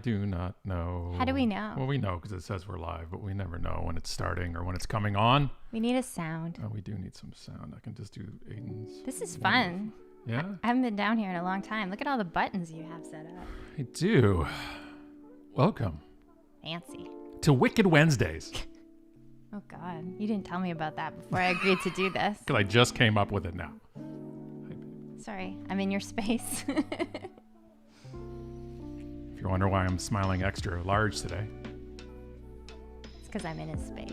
Do not know. How do we know? Well, we know because it says we're live, but we never know when it's starting or when it's coming on. We need a sound. Oh, we do need some sound. I can just do Aiden's. This is fun. Yeah? I haven't been down here in a long time. Look at all the buttons you have set up. I do. Welcome Fancy. to Wicked Wednesdays. Oh, God. You didn't tell me about that before I agreed to do this. Because I just came up with it now. Sorry. I'm in your space. If you wonder why I'm smiling extra large today, It's because I'm in his space.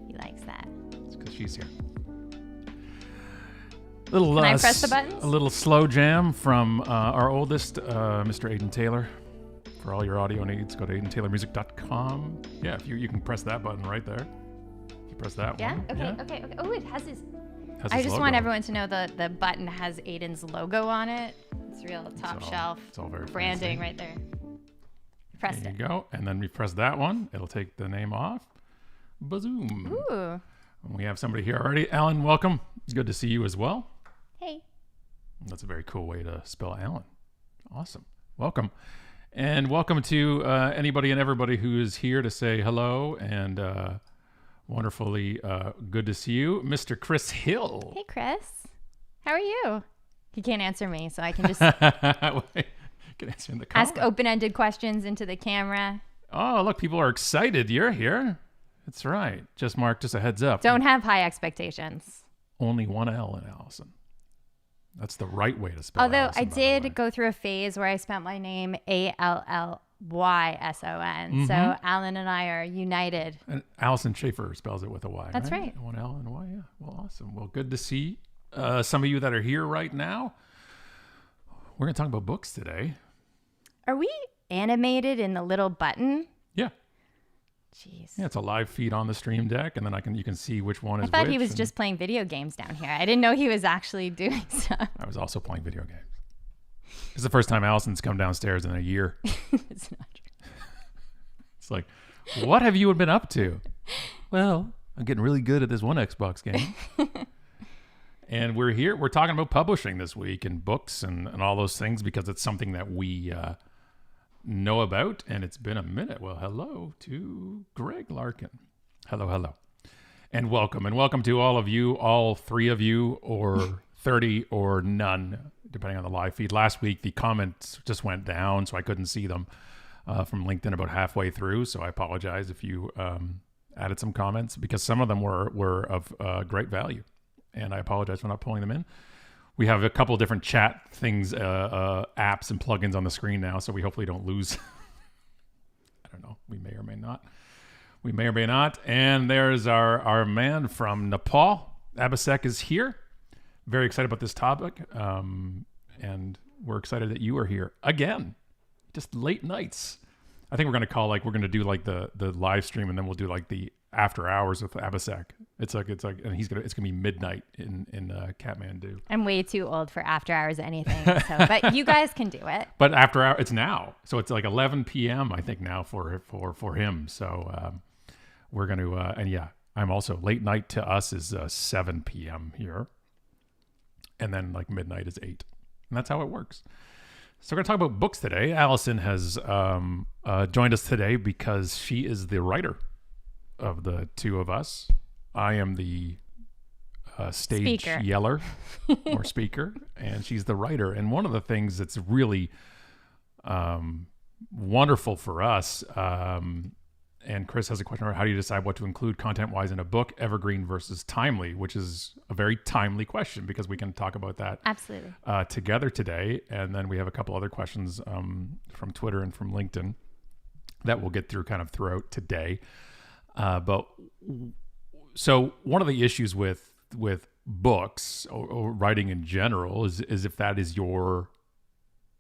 He likes that. it's because she's here. Little, Can I press the buttons? A little slow jam from our oldest, Mr. Aiden Taylor. For all your audio needs, go to aidentaylormusic.com. Yeah, if you can press that button right there. You press that Yeah? one. Okay. Oh, it has his... Has I his just logo. want everyone to know the button has Aiden's logo on it. It's real top shelf. It's all very branding fancy. right there. Pressed There it. you go. And then we press that one. It'll take the name off. Bazoom. Ooh. And we have somebody here already. Alan, welcome. It's good to see you as well. Hey. That's a very cool way to spell Alan. Awesome. Welcome. And welcome to anybody and everybody who is here to say hello and wonderfully good to see you. Mr. Chris Hill. Hey, Chris. How are you? He can't answer me, so I can just Can answer in the comments. ask open-ended questions into the camera. Oh, look, people are excited. You're here. That's right. Just Mark, just a heads up. Don't have high expectations. Only one L in Alison. That's the right way to spell Although Alison, I by the way. did go through a phase where I spelled my name Allyson. So Alan and I are united. And Alison Schaefer spells it with a Y. That's right. One L and a Y, yeah. Well, awesome. Well, good to see some of you that are here right now. We're going to talk about books today. Are we animated in the little button? Yeah. Jeez. Yeah, it's a live feed on the stream deck, and then you can see which one I is thought which. he was and just playing video games down here. I didn't know he was actually doing stuff. I was also playing video games. It's the first time Alison's come downstairs in a year. It's not true. It's like, what have you been up to? Well, I'm getting really good at this one Xbox game. And we're here. We're talking about publishing this week and books and all those things because it's something that we know about. And it's been a minute. Well, hello to Greg Larkin. Hello. And welcome to all of you, all three of you, or 30 or none, depending on the live feed. Last week, the comments just went down, so I couldn't see them from LinkedIn about halfway through. So I apologize if you added some comments because some of them were of great value. And I apologize for not pulling them in. We have a couple of different chat things, apps and plugins on the screen now, so we hopefully don't lose. I don't know. We may or may not. And there's our man from Nepal. Abhishek is here. Very excited about this topic. And we're excited that you are here again. Just late nights. I think we're going to do like the live stream, and then we'll do like the after hours with Abhishek. It's like, and it's gonna be midnight in Kathmandu. I'm way too old for after hours anything. So, but you guys can do it. But after hour, it's now, so it's like 11 p.m. I think now for him. So we're going to, and yeah, I'm also late night to us is 7 p.m. here, and then like midnight is 8, and that's how it works. So we're going to talk about books today. Alison has joined us today because she is the writer of the two of us. I am the stage Speaker. yeller or speaker, and she's the writer. And one of the things that's really wonderful for us, and Chris has a question about how do you decide what to include content-wise in a book, evergreen versus timely, which is a very timely question because we can talk about that Absolutely. together today. And then we have a couple other questions from Twitter and from LinkedIn that we'll get through kind of throughout today. But so one of the issues with books or writing in general is if that is your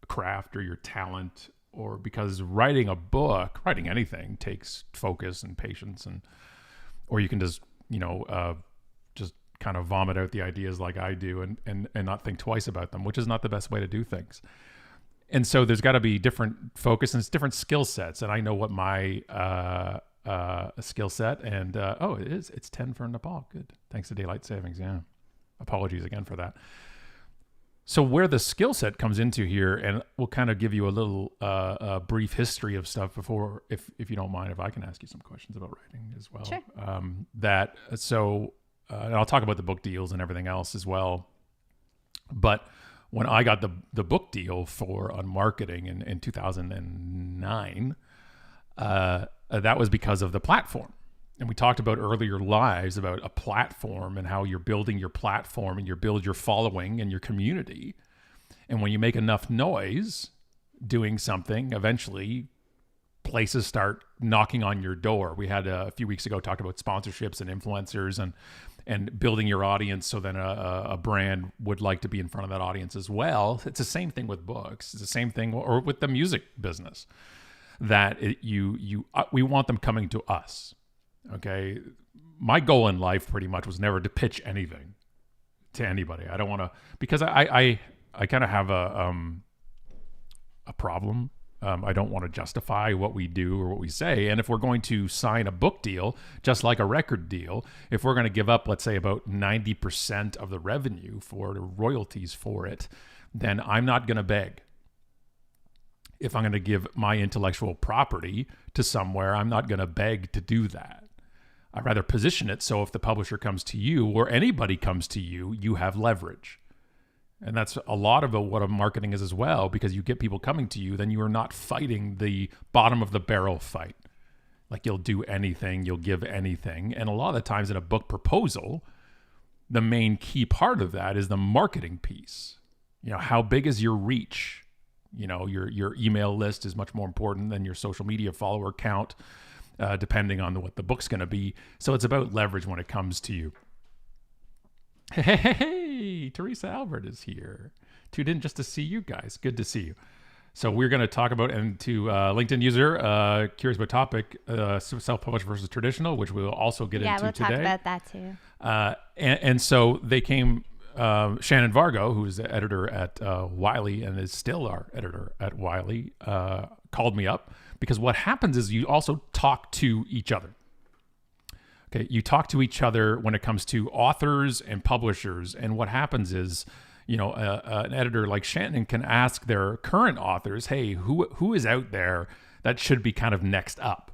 craft or your talent, or because writing a book, writing anything takes focus and patience, or you can just just kind of vomit out the ideas like I do and not think twice about them, which is not the best way to do things. And so there's got to be different focus and it's different skill sets. And I know what my skill set and it's 10 for Nepal. Good. Thanks to daylight savings. Yeah. Apologies again for that. So where the skill set comes into here, and we'll kind of give you a little brief history of stuff before, if you don't mind, if I can ask you some questions about writing as well. Sure. And I'll talk about the book deals and everything else as well. But when I got the book deal for Unmarketing in 2009, that was because of the platform. And we talked about earlier lives about a platform and how you're building your platform and you build your following and your community. And when you make enough noise doing something, eventually places start knocking on your door. We had a few weeks ago talked about sponsorships and influencers and building your audience so then a brand would like to be in front of that audience as well. It's the same thing with books. It's the same thing or with the music business, that we want them coming to us. Okay. My goal in life pretty much was never to pitch anything to anybody. I don't want to, because I kind of have a problem. I don't want to justify what we do or what we say. And if we're going to sign a book deal, just like a record deal, if we're going to give up, let's say, about 90% of the revenue for the royalties for it, then I'm not going to beg. If I'm going to give my intellectual property to somewhere, I'm not going to beg to do that. I'd rather position it so if the publisher comes to you or anybody comes to you, you have leverage. And that's a lot of what marketing is as well, because you get people coming to you, then you are not fighting the bottom of the barrel fight. Like you'll do anything, you'll give anything. And a lot of the times in a book proposal, the main key part of that is the marketing piece. You know, how big is your reach? You know, your email list is much more important than your social media follower count, depending on what the book's going to be. So it's about leverage when it comes to you. Hey, Teresa Albert is here. Tuned in just to see you guys. Good to see you. So we're going to talk about, and to LinkedIn user, curious about topic, self-published versus traditional, which we'll also get into today. Yeah, we'll talk about that too. And so they came, Shannon Vargo, who's the editor at Wiley and is still our editor at Wiley, called me up, because what happens is you also talk to each other. Okay, you talk to each other when it comes to authors and publishers, and what happens is, you know, an editor like Shannon can ask their current authors, hey, who is out there that should be kind of next up?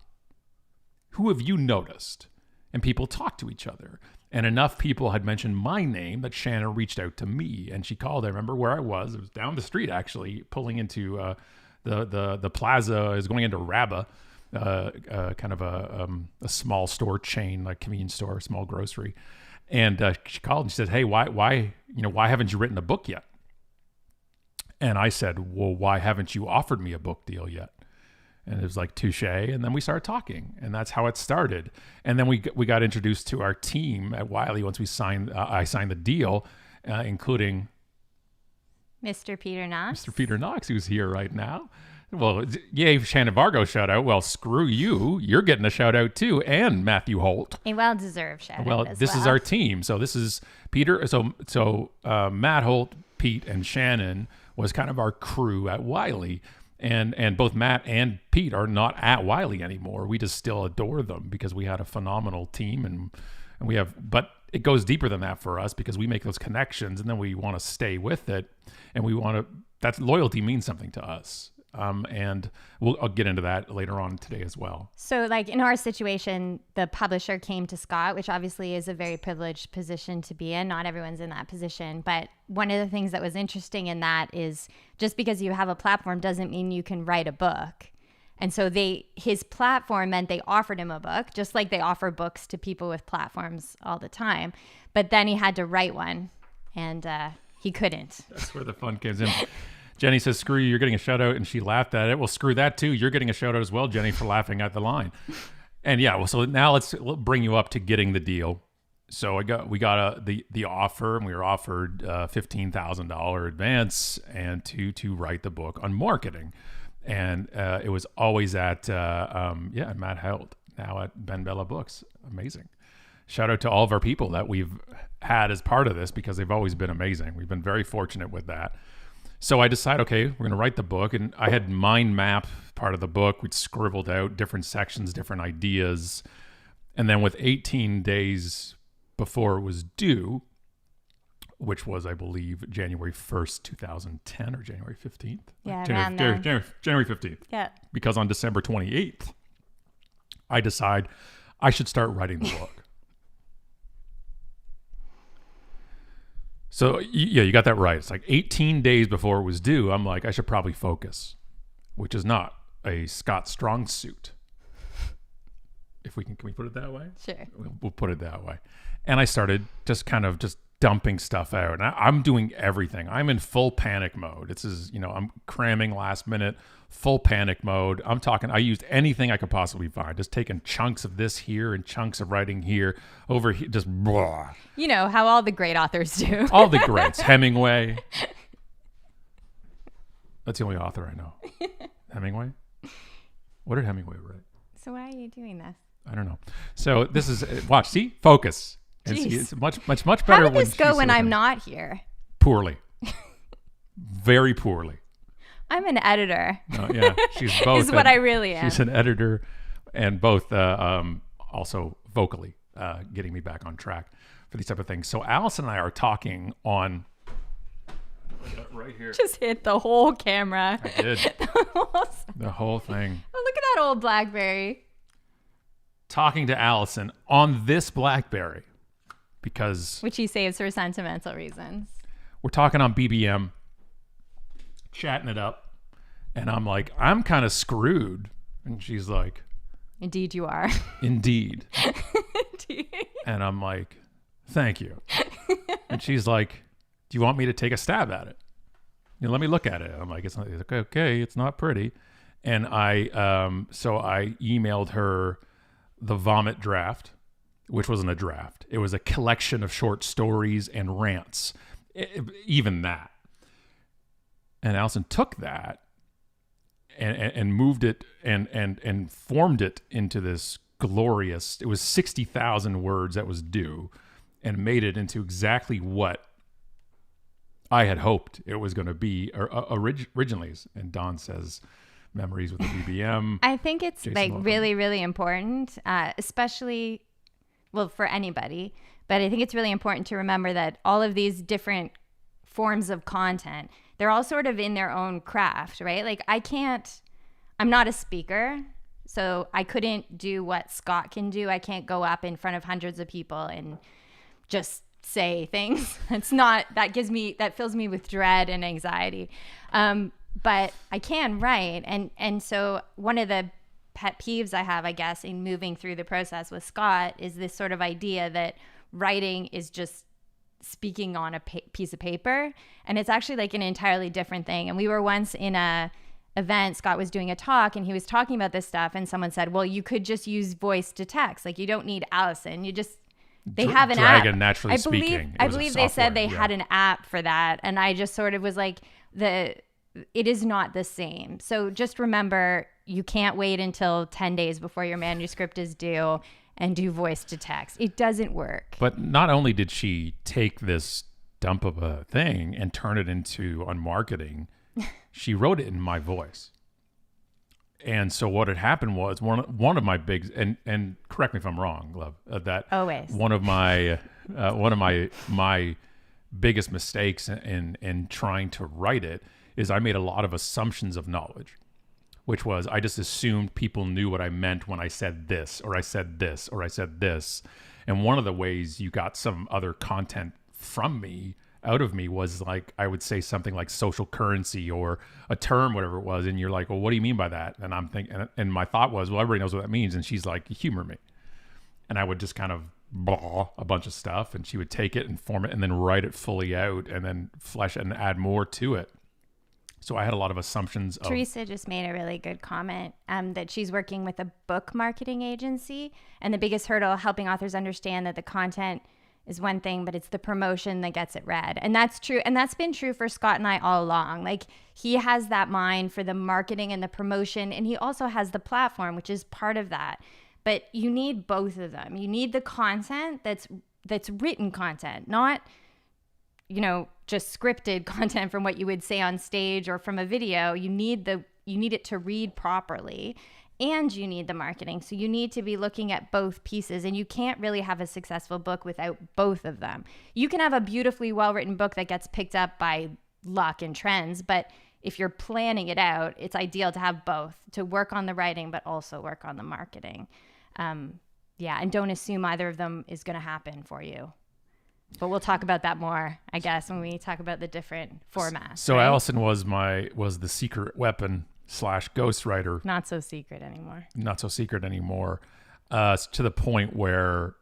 Who have you noticed? And people talk to each other. And enough people had mentioned my name that Shannon reached out to me, and she called. I remember where I was. It was down the street, actually, pulling into the plaza, is going into Rabba. Kind of a small store chain, like convenience store, small grocery. And she called and she said, hey, why haven't you written a book yet? And I said, well, why haven't you offered me a book deal yet? And it was like, touche. And then we started talking, and that's how it started. And then we got introduced to our team at Wiley once we signed, I signed the deal, including Mr. Peter Knox. Mr. Peter Knox, who's here right now. Well, yay, Shannon Vargo shout out. Well, screw you. You're getting a shout out too. And Matthew Holt. A well-deserved shout out. Well, this is our team. So this is Peter. So Matt Holt, Pete, and Shannon was kind of our crew at Wiley. And both Matt and Pete are not at Wiley anymore. We just still adore them because we had a phenomenal team, and we have, but it goes deeper than that for us because we make those connections and then we want to stay with it, and we want to, that loyalty means something to us. And I'll get into that later on today as well. So like in our situation, the publisher came to Scott, which obviously is a very privileged position to be in. Not everyone's in that position. But one of the things that was interesting in that is just because you have a platform doesn't mean you can write a book. And so his platform meant they offered him a book, just like they offer books to people with platforms all the time. But then he had to write one, and he couldn't. That's where the fun comes in. Jenny says, screw you, you're getting a shout out, and she laughed at it. Well, screw that too. You're getting a shout out as well, Jenny, for laughing at the line. And yeah, well, so now let's bring you up to getting the deal. So we got the offer, and we were offered $15,000 advance and to write the book on marketing. And it was always at Matt Holt, now at Ben Bella Books. Amazing. Shout out to all of our people that we've had as part of this, because they've always been amazing. We've been very fortunate with that. So I decided, okay, we're going to write the book. And I had mind map part of the book. We'd scribbled out different sections, different ideas. And then with 18 days before it was due, which was, I believe, January 1st, 2010 or January 15th. Yeah, January 15th. Yeah. Because on December 28th, I decide I should start writing the book. So, yeah, you got that right. It's like 18 days before it was due. I'm like, I should probably focus, which is not a Scott Strong suit. If we can we put it that way? Sure. We'll put it that way. And I started just dumping stuff out. And I'm doing everything. I'm in full panic mode. I'm cramming last minute, full panic mode. I'm talking, I used anything I could possibly find, just taking chunks of this here and chunks of writing here, over here, just blah. You know how all the great authors do. All the greats. Hemingway. That's the only author I know. Hemingway? What did Hemingway write? So why are you doing this? I don't know. So this is, watch, see? Focus. It's much better. How did this go when I'm not here? Poorly. Very poorly. I'm an editor. Oh, yeah, she's both. Is what I really am. She's an editor, and both also vocally getting me back on track for these type of things. So Alison and I are talking on right here. Just hit the whole camera. I did. The whole thing. Oh, look at that old BlackBerry. Talking to Alison on this BlackBerry because which he saves for sentimental reasons. We're talking on BBM, chatting it up, and I'm like, I'm kind of screwed, and she's like, Indeed you are. Indeed. And I'm like, thank you. And she's like, do you want me to take a stab at it? Let me look at it. I'm like, it's not okay. It's not pretty. And so I emailed her the vomit draft, which wasn't a draft. It was a collection of short stories and rants, even that. And Alison took that and moved it and formed it into this glorious, it was 60,000 words that was due, and made it into exactly what I had hoped it was going to be originally. And Dawn says, memories with the BBM. I think it's Jason really, really important, especially, well, for anybody. But I think it's really important to remember that all of these different forms of content, they're all sort of in their own craft, right? Like I'm not a speaker, so I couldn't do what Scott can do. I can't go up in front of hundreds of people and just say things. That fills me with dread and anxiety. But I can write. And so one of the pet peeves I have, I guess, in moving through the process with Scott is this sort of idea that writing is just speaking on a piece of paper. And it's actually like an entirely different thing. And we were once in a event, Scott was doing a talk and he was talking about this stuff. And someone said, well, you could just use voice to text. Like you don't need Alison. They have an app. Naturally speaking. I believe they said they had an app for that. And I just sort of was like, it is not the same. So just remember, you can't wait until 10 days before your manuscript is due and do voice to text. It doesn't work. But not only did she take this dump of a thing and turn it into on marketing, she wrote it in my voice. And so what had happened was one of my big, and correct me if I'm wrong, love, that always one of my biggest mistakes in trying to write it is I made a lot of assumptions of knowledge, which was I just assumed people knew what I meant when I said this, or I said this, or I said this. And one of the ways you got some other content from me, out of me, was like, I would say something like social currency or a term, whatever it was. And you're like, well, what do you mean by that? And I'm thinking, and my thought was, well, everybody knows what that means. And she's like, humor me. And I would just kind of blah a bunch of stuff, and she would take it and form it and then write it fully out and then flesh and add more to it. So I had a lot of assumptions. Teresa just made a really good comment that she's working with a book marketing agency, and the biggest hurdle helping authors understand that the content is one thing, but it's the promotion that gets it read. And that's true. And that's been true for Scott and I all along. Like, he has that mind for the marketing and the promotion, and he also has the platform, which is part of that. But you need both of them. You need the content that's written content, not, just scripted content from what you would say on stage or from a video. You need it to read properly. and you need the marketing. So you need to be looking at both pieces, and you can't really have a successful book without both of them. You can have a beautifully well-written book that gets picked up by luck and trends, but if you're planning it out, it's ideal to have both, to work on the writing, but also work on the marketing. And don't assume either of them is going to happen for you. But we'll talk about that more, I guess, when we talk about the different formats. So right? Alison was the secret weapon / ghostwriter. Not so secret anymore. Not so secret anymore. To the point where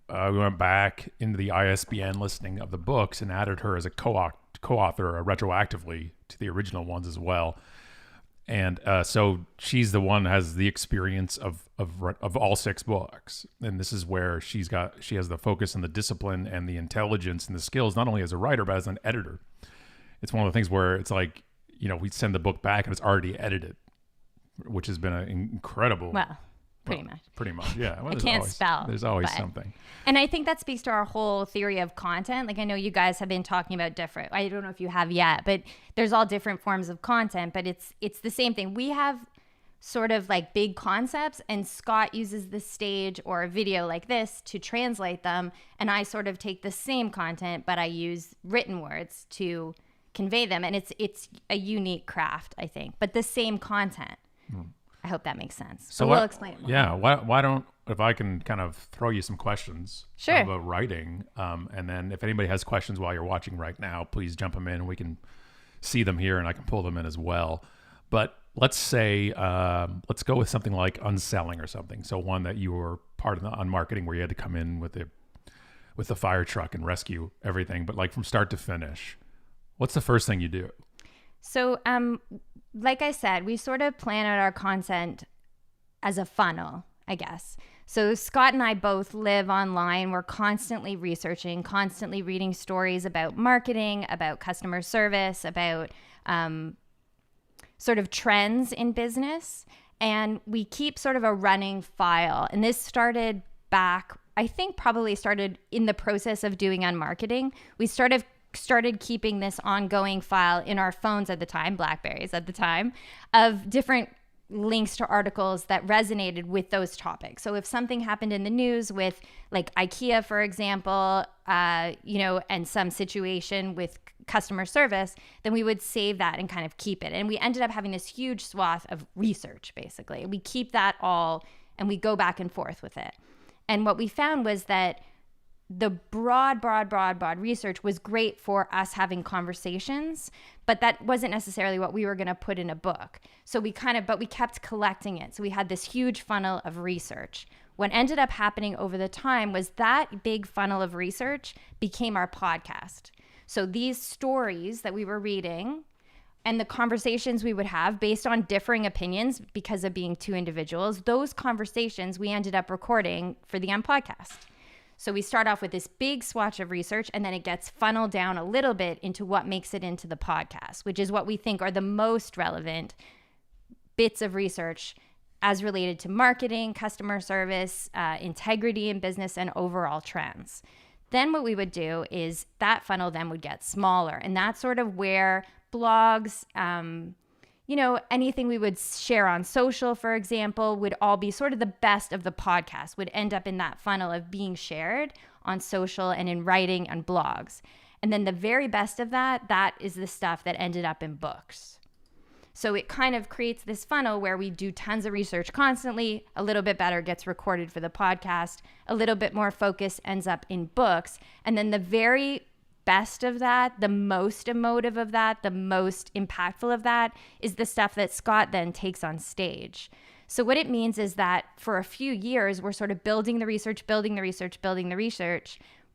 we went back into the ISBN listing of the books and added her as a co-author retroactively to the original ones as well. And so she's the one that has the experience of all 6 books. And this is where she has the focus and the discipline and the intelligence and the skills, not only as a writer, but as an editor. It's one of the things where it's like, we send the book back and it's already edited, which has been an incredible... Pretty much. Yeah. Well, I can't spell. There's always something. And I think that speaks to our whole theory of content. Like, I know you guys have been talking about different, I don't know if you have yet, but there's all different forms of content, but it's the same thing. We have sort of like big concepts, and Scott uses the stage or a video like this to translate them. And I sort of take the same content, but I use written words to convey them. And it's a unique craft, I think, but the same content. I hope that makes sense. So we'll explain it more. Yeah. Why don't, if I can kind of throw you some questions about writing, and then if anybody has questions while you're watching right now, please jump them in. We can see them here and I can pull them in as well. But let's say, let's go with something like UnSelling or something. So one that you were part of on marketing where you had to come in with the fire truck and rescue everything, but like from start to finish, what's the first thing you do? So, like I said, we sort of plan out our content as a funnel, I guess. So Scott and I both live online. We're constantly researching, constantly reading stories about marketing, about customer service, about sort of trends in business. And we keep sort of a running file. And this started back, I think probably started in the process of doing UnMarketing. We started keeping this ongoing file in our phones at the time, Blackberries at the time, of different links to articles that resonated with those topics. So if something happened in the news with like IKEA, for example, and some situation with customer service, then we would save that and kind of keep it. And we ended up having this huge swath of research, basically. We keep that all and we go back and forth with it. And what we found was that the broad research was great for us having conversations, but that wasn't necessarily what we were going to put in a book. So we kept collecting it. So we had this huge funnel of research. What ended up happening over the time was that big funnel of research became our podcast. So these stories that we were reading and the conversations we would have based on differing opinions because of being 2 individuals, those conversations we ended up recording for the UnPodcast. So we start off with this big swatch of research, and then it gets funneled down a little bit into what makes it into the podcast, which is what we think are the most relevant bits of research as related to marketing, customer service, integrity in business, and overall trends. Then what we would do is that funnel then would get smaller, and that's sort of where blogs, anything we would share on social, for example, would all be sort of the best of the podcast, would end up in that funnel of being shared on social and in writing and blogs. And then the very best of that is the stuff that ended up in books. So it kind of creates this funnel where we do tons of research constantly, a little bit better gets recorded for the podcast, a little bit more focus ends up in books, and then the very best of that, the most emotive of that, the most impactful of that is the stuff that Scott then takes on stage. So what it means is that for a few years, we're sort of building the research,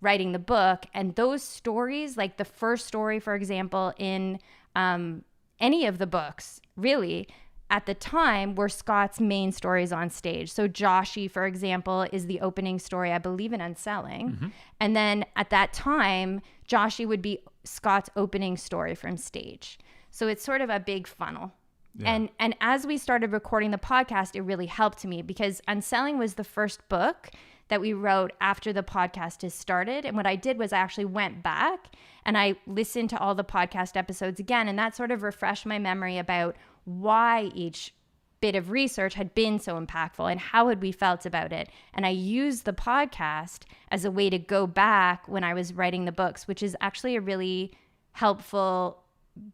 writing the book. And those stories, like the first story, for example, in any of the books, really, at the time, were Scott's main stories on stage. So Joshy, for example, is the opening story, I believe, in UnSelling. Mm-hmm. And then at that time, Joshy would be Scott's opening story from stage. So it's sort of a big funnel. Yeah. And as we started recording the podcast, it really helped me because UnSelling was the first book that we wrote after the podcast has started. And what I did was I actually went back and I listened to all the podcast episodes again. And that sort of refreshed my memory about why each bit of research had been so impactful and how had we felt about it. And I used the podcast as a way to go back when I was writing the books, which is actually a really helpful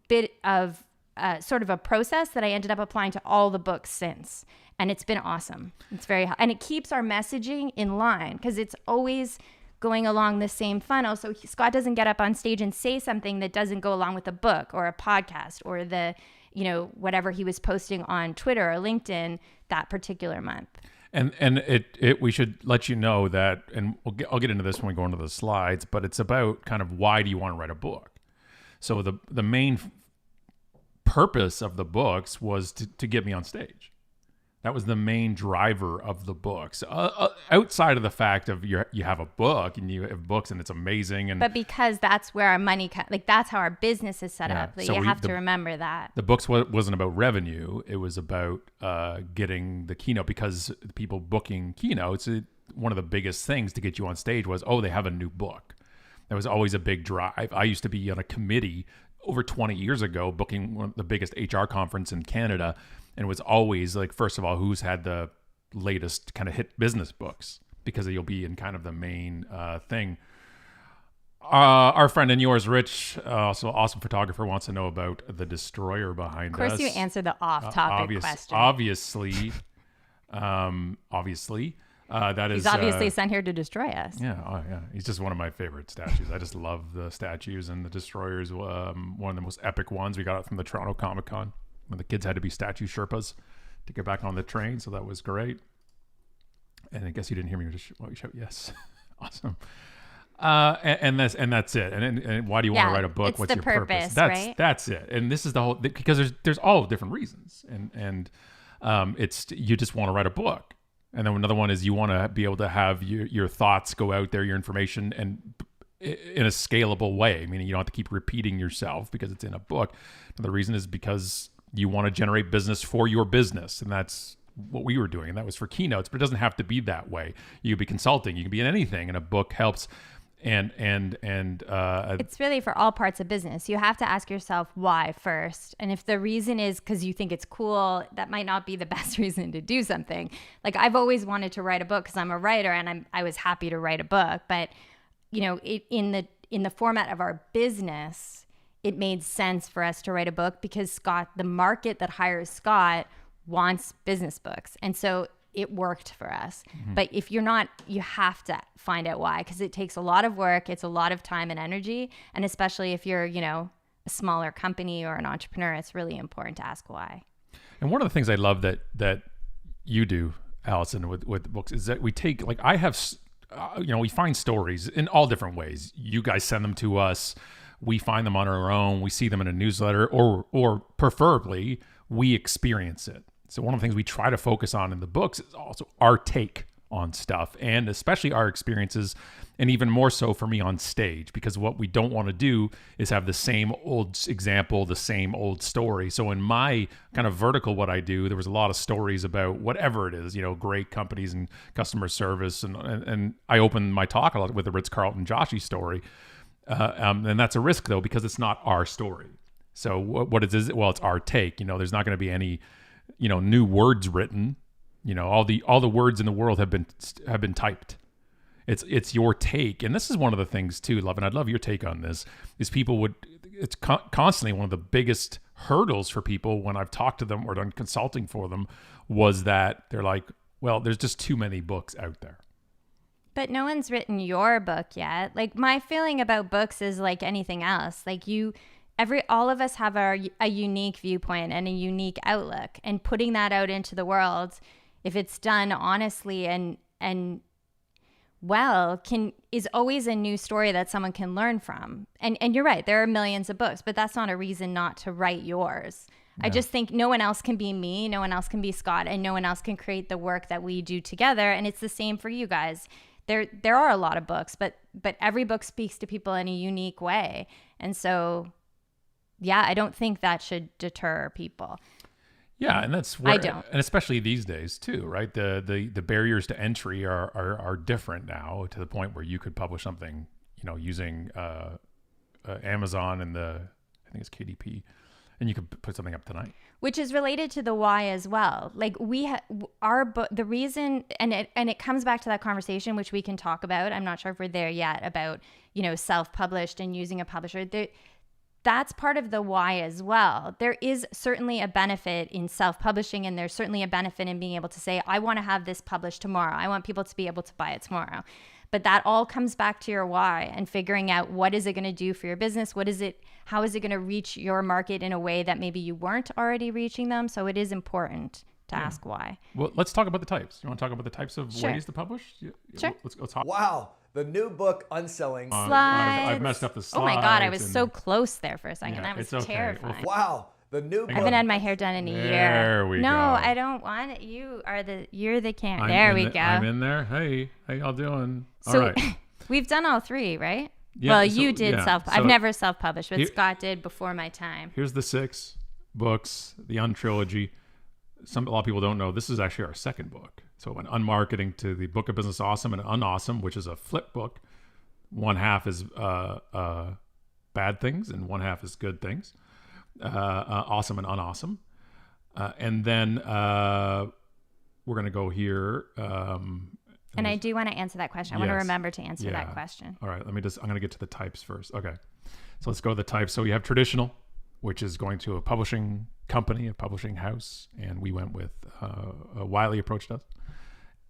bit of sort of a process that I ended up applying to all the books since. And it's been awesome. And it keeps our messaging in line because it's always going along the same funnel. So Scott doesn't get up on stage and say something that doesn't go along with a book or a podcast or the, whatever he was posting on Twitter or LinkedIn that particular month. And we should let you know that, and I'll get into this when we go into the slides, but it's about kind of why do you want to write a book? So the main purpose of the books was to get me on stage. That was the main driver of the books. Outside of the fact of you have a book and you have books and it's amazing, but because that's where our money that's how our business is set up. So you have to remember that the books wasn't about revenue; it was about getting the keynote. Because people booking keynotes, one of the biggest things to get you on stage was they have a new book. That was always a big drive. I used to be on a committee over 20 years ago booking one of the biggest HR conference in Canada. And it was always like, first of all, who's had the latest kind of hit business books, because you'll be in kind of the main thing. Our friend and yours, Rich, also awesome photographer, wants to know about the destroyer behind us. Of course, you answer the off-topic question. Obviously, that is. He's obviously sent here to destroy us. Yeah, he's just one of my favorite statues. I just love the statues, and the destroyer is one of the most epic ones. We got it from the Toronto Comic Con, when the kids had to be statue Sherpas to get back on the train. So that was great. And I guess you didn't hear me just shout yes. Awesome. And that's it. And why do you want to write a book? What's your purpose? That's it. And this is the whole, because there's all different reasons. And it's, you just want to write a book. And then another one is you want to be able to have your thoughts go out there, your information, and in a scalable way, meaning you don't have to keep repeating yourself because it's in a book. Another reason is because you want to generate business for your business. And that's what we were doing. And that was for keynotes, but it doesn't have to be that way. You could be consulting, you can be in anything, and a book helps. And it's really for all parts of business. You have to ask yourself why first. And if the reason is because you think it's cool, that might not be the best reason to do something. Like, I've always wanted to write a book because I'm a writer, and I was happy to write a book. But in the format of our business, it made sense for us to write a book because the market that hires Scott wants business books. And so it worked for us. Mm-hmm. But if you're not, you have to find out why, because it takes a lot of work. It's a lot of time and energy. And especially if you're, a smaller company or an entrepreneur, it's really important to ask why. And one of the things I love that you do, Alison, with books is that we take, like, I have, we find stories in all different ways. You guys send them to us. We find them on our own. We see them in a newsletter, or preferably we experience it. So one of the things we try to focus on in the books is also our take on stuff, and especially our experiences, and even more so for me on stage, because what we don't want to do is have the same old example, the same old story. So in my kind of vertical, what I do, there was a lot of stories about whatever it is, great companies and customer service. And I open my talk a lot with the Ritz-Carlton Joshi story. And that's a risk though, because it's not our story. So what it is, well, it's our take. There's not going to be any new words written. All the words in the world have been typed. It's your take. And this is one of the things too, Love, and I'd love your take on this, is it's constantly one of the biggest hurdles for people when I've talked to them or done consulting for them, was that they're like, well, there's just too many books out there. But no one's written your book yet. Like, my feeling about books is like anything else. Like, all of us have a unique viewpoint and a unique outlook, and putting that out into the world, if it's done honestly and well, is always a new story that someone can learn from. And you're right, there are millions of books, but that's not a reason not to write yours. Yeah. I just think no one else can be me, no one else can be Scott, and no one else can create the work that we do together. And it's the same for you guys. There are a lot of books, but every book speaks to people in a unique way. And so, yeah, I don't think that should deter people. Yeah, and that's where, I don't. And especially these days too, right? The barriers to entry are different now, to the point where you could publish something, using Amazon and I think it's KDP, and you could put something up tonight. Which is related to the why as well. Like our book, the reason, and it comes back to that conversation, which we can talk about. I'm not sure if we're there yet about, self-published and using a publisher. That's part of the why as well. There is certainly a benefit in self-publishing, and there's certainly a benefit in being able to say, I want to have this published tomorrow. I want people to be able to buy it tomorrow. But that all comes back to your why and figuring out what is it going to do for your business? How is it going to reach your market in a way that maybe you weren't already reaching them? So it is important to ask why. Well, let's talk about the types. You want to talk about the types of ways to publish? Sure. Let's talk. Wow. The new book, UnSelling. Slides. I've messed up the slides. Oh my God, I was so close there for a second. That was it's okay. terrifying. Wow. The new book. I haven't had my hair done in a year. There we go. No, I don't want it. You're the camera. There we go. I'm in there. Hey, how y'all doing? So all right. We've done all three, right? Yeah, well, you did I've never self-published, but Scott did before my time. Here's the 6 books, the Untrilogy. A lot of people don't know this is actually our second book. So it went Unmarketing to the Book of Business Awesome and Unawesome, which is a flip book. One half is bad things and one half is good things. Awesome and Unawesome. And then we're going to go here. And I do want to answer that question. I want to remember to answer that question. All right. I'm going to get to the types first. Okay. So let's go to the types. So you have traditional, which is going to a publishing company, a publishing house. And we went with Wiley approached us.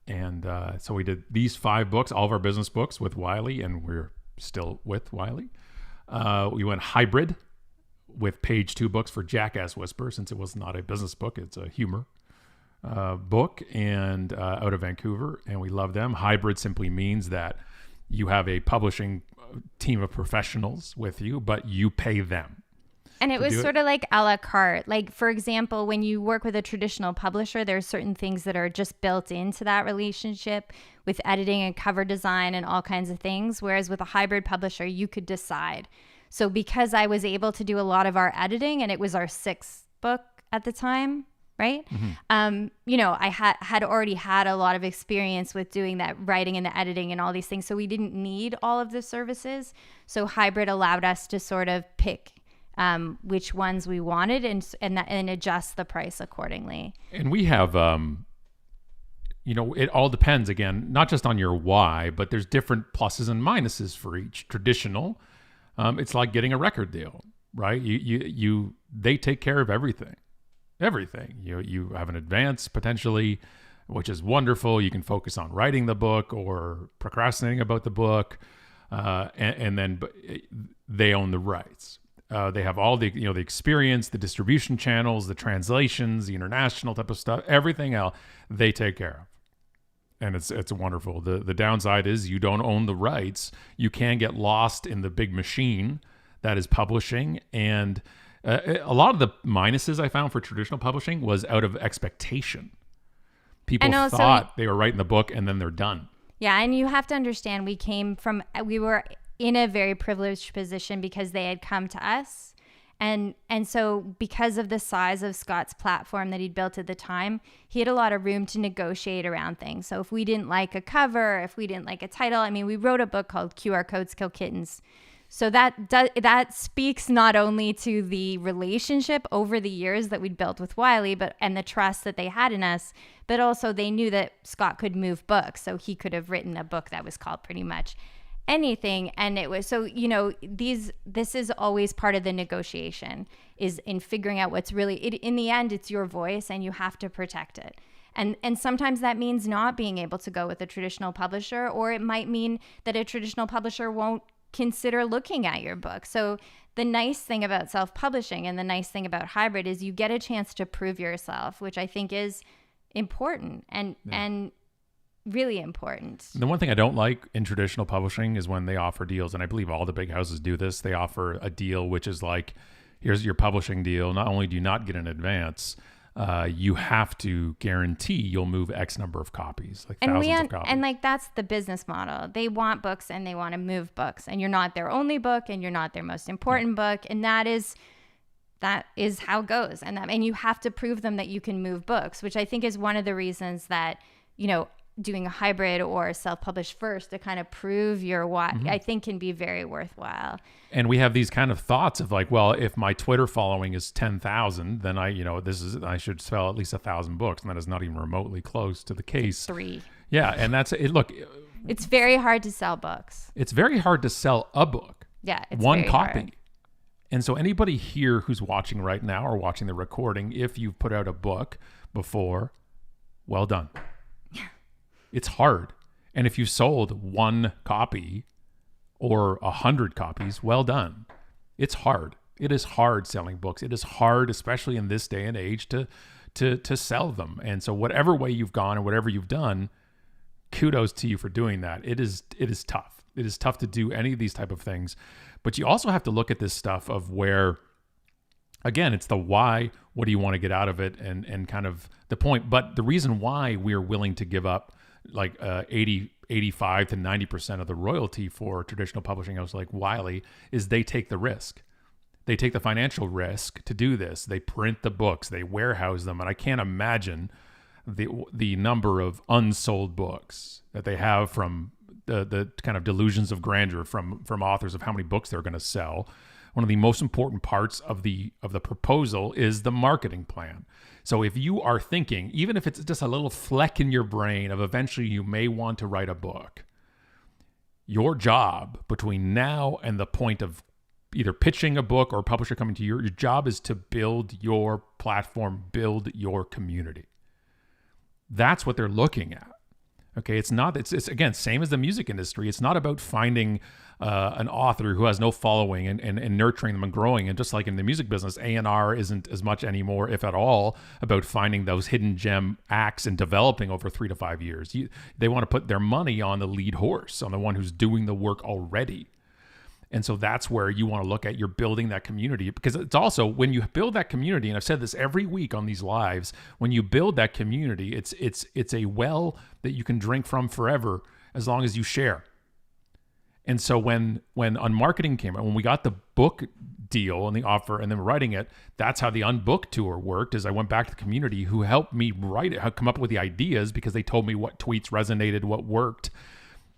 And so we did these 5 books, all of our business books with Wiley, and we're still with Wiley. We went hybrid with page 2 books for Jackass Whisperer, since it was not a business book. It's a humor book, and out of Vancouver, and we love them. Hybrid simply means that you have a publishing team of professionals with you, but you pay them. And it was sort of like a la carte. Like, for example, when you work with a traditional publisher, there are certain things that are just built into that relationship with editing and cover design and all kinds of things. Whereas with a hybrid publisher, you could decide. So because I was able to do a lot of our editing, and it was our 6th book at the time, right? Mm-hmm. I had already had a lot of experience with doing that writing and the editing and all these things. So we didn't need all of the services. So hybrid allowed us to sort of pick which ones we wanted and adjust the price accordingly. And we have, it all depends, again, not just on your why, but there's different pluses and minuses for each. Traditional, it's like getting a record deal, right? They take care of everything. You have an advance potentially, which is wonderful. You can focus on writing the book or procrastinating about the book, and then they own the rights. They have all the the experience, the distribution channels, the translations, the international type of stuff, everything else they take care of, and it's wonderful. The downside is you don't own the rights. You can get lost in the big machine that is publishing, and a lot of the minuses I found for traditional publishing was out of expectation. People thought they were writing the book and then they're done. Yeah, and you have to understand we were in a very privileged position because they had come to us. And so because of the size of Scott's platform that he'd built at the time, he had a lot of room to negotiate around things. So if we didn't like a cover, if we didn't like a title, we wrote a book called QR Codes Kill Kittens. So that speaks not only to the relationship over the years that we'd built with Wiley, and the trust that they had in us, but also they knew that Scott could move books. So he could have written a book that was called pretty much anything. And it was, so, this is always part of the negotiation, is in figuring out what's really, in the end, it's your voice and you have to protect it. And sometimes that means not being able to go with a traditional publisher, or it might mean that a traditional publisher won't consider looking at your book. So the nice thing about self-publishing and the nice thing about hybrid is you get a chance to prove yourself, which I think is important and really important. The one thing I don't like in traditional publishing is when they offer deals, and I believe all the big houses do this. They offer a deal which is like, here's your publishing deal. Not only do you not get an advance, you have to guarantee you'll move X number of copies, like thousands of copies. And like, that's the business model. They want books and they want to move books, and you're not their only book and you're not their most important book. And that is how it goes. And you have to prove them that you can move books, which I think is one of the reasons that, doing a hybrid or self-published first to kind of prove your why, I think can be very worthwhile. And we have these kind of thoughts of like, well, if my Twitter following is 10,000, then I should sell at least 1,000 books. And that is not even remotely close to the case. 3. Yeah. And that's it. Look, it's very hard to sell books. It's very hard to sell a book. Yeah. It's one very copy. Hard. And so anybody here who's watching right now or watching the recording, if you've put out a book before, well done. Yeah. It's hard. And if you sold 1 copy or 100 copies, well done. It's hard. It is hard selling books. It is hard, especially in this day and age, to sell them. And so whatever way you've gone and whatever you've done, kudos to you for doing that. It is tough. It is tough to do any of these type of things. But you also have to look at this stuff of where, again, it's the why, what do you want to get out of it, and kind of the point. But the reason why we're willing to give up like 85 to 90% of the royalty for a traditional publishing house like Wiley is they take the risk. They take the financial risk to do this. They print the books, they warehouse them. And I can't imagine the number of unsold books that they have from the kind of delusions of grandeur from authors of how many books they're going to sell. One of the most important parts of the proposal is the marketing plan. So if you are thinking, even if it's just a little fleck in your brain of eventually you may want to write a book, your job between now and the point of either pitching a book or a publisher coming to you, your job is to build your platform, build your community. That's what they're looking at. Okay, it's again, same as the music industry. It's not about finding an author who has no following and nurturing them and growing. And just like in the music business, A&R isn't as much anymore, if at all, about finding those hidden gem acts and developing over 3 to 5 years. They want to put their money on the lead horse, on the one who's doing the work already. And so that's where you want to look at, you're building that community, because it's also when you build that community, and I've said this every week on these lives, when you build that community, it's a well that you can drink from forever as long as you share. And so when UnMarketing came out, when we got the book deal and the offer and then writing it, that's how the UnBook tour worked. Is I went back to the community who helped me write it, come up with the ideas, because they told me what tweets resonated, what worked.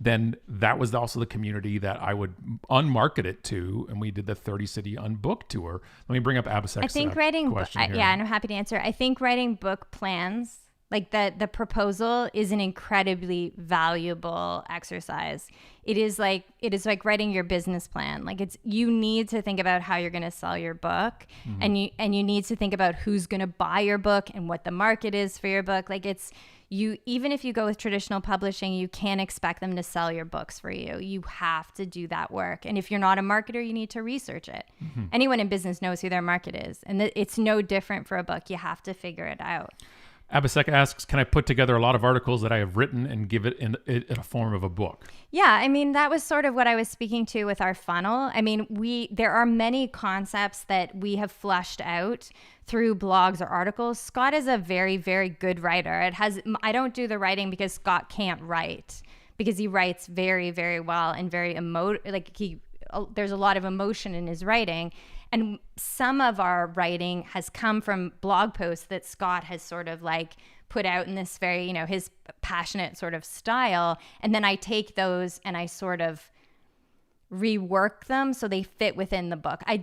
Then that was also the community that I would unmarket it to, and we did the 30-city UnBook tour. Let me bring up Abisek's I think writing, question here. yeah, and I'm happy to answer. I think writing book plans, like the proposal, is an incredibly valuable exercise. It is like writing your business plan. Like you need to think about how you're going to sell your book, and you need to think about who's going to buy your book and what the market is for your book. Like even if you go with traditional publishing, you can't expect them to sell your books for you. You have to do that work. And if you're not a marketer, you need to research it. Anyone in business knows who their market is. And it's no different for a book. You have to figure it out. Abisek asks, can I put together a lot of articles that I have written and give it in a form of a book? Yeah, I mean, that was sort of what I was speaking to with our funnel. I mean, there are many concepts that we have fleshed out through blogs or articles. Scott is a very, very good writer. I don't do the writing because Scott can't write, because he writes very, very well and very there's a lot of emotion in his writing. And some of our writing has come from blog posts that Scott has sort of like put out in this very, his passionate sort of style. And then I take those and I sort of rework them so they fit within the book. I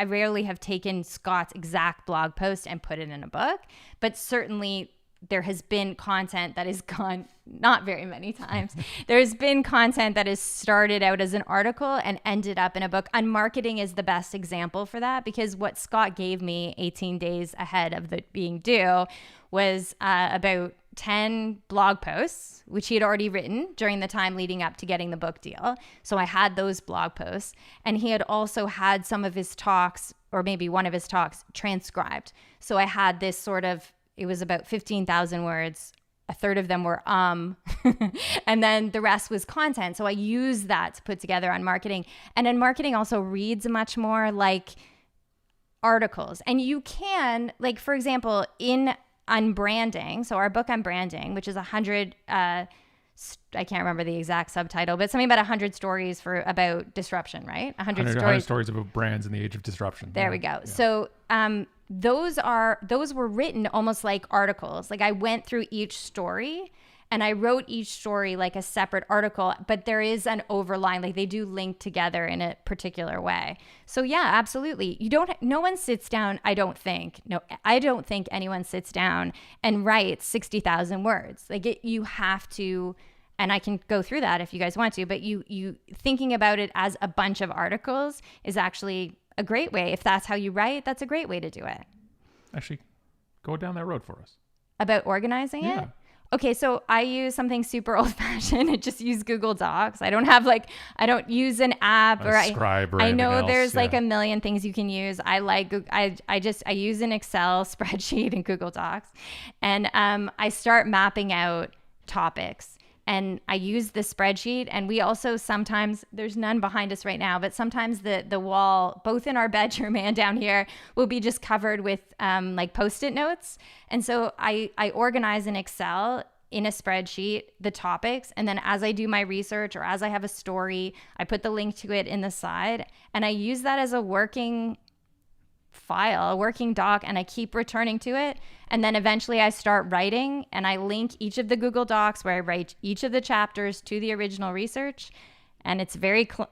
rarely have taken Scott's exact blog post and put it in a book, but certainly there has been content that has gone, not very many times, there's been content that has started out as an article and ended up in a book. UnMarketing is the best example for that, because what Scott gave me 18 days ahead of the being due was about 10 blog posts, which he had already written during the time leading up to getting the book deal. So I had those blog posts, and he had also had some of his talks, or maybe one of his talks, transcribed. So I had this sort of, it was about 15,000 words. A third of them were and then the rest was content. So I used that to put together UnMarketing. And UnMarketing also reads much more like articles. And you can, like, for example, in UnBranding, so our book UnBranding, which is 100, I can't remember the exact subtitle, but something about 100 stories about disruption, right? 100 stories about brands in the age of disruption. There we go. Yeah. So those were written almost like articles. Like I went through each story And I wrote each story like a separate article, but there is an overline, like they do link together in a particular way. So yeah, absolutely. No one sits down, I don't think anyone sits down and writes 60,000 words. Like you have to, and I can go through that if you guys want to, but you thinking about it as a bunch of articles is actually a great way. If that's how you write, that's a great way to do it. Actually, go down that road for us. About organizing it? Okay, so I use something super old-fashioned. I just use Google Docs. I don't use an app or Scribe or I know anything there's else, like a million things you can use. I use an Excel spreadsheet in Google Docs, and I start mapping out topics. And I use the spreadsheet, and we also sometimes, there's none behind us right now, but sometimes the wall, both in our bedroom and down here, will be just covered with like Post-it notes. And so I organize in Excel in a spreadsheet the topics, and then as I do my research or as I have a story, I put the link to it in the side, and I use that as a working file, a working doc, and I keep returning to it. And then eventually I start writing, and I link each of the Google Docs where I write each of the chapters to the original research. And it's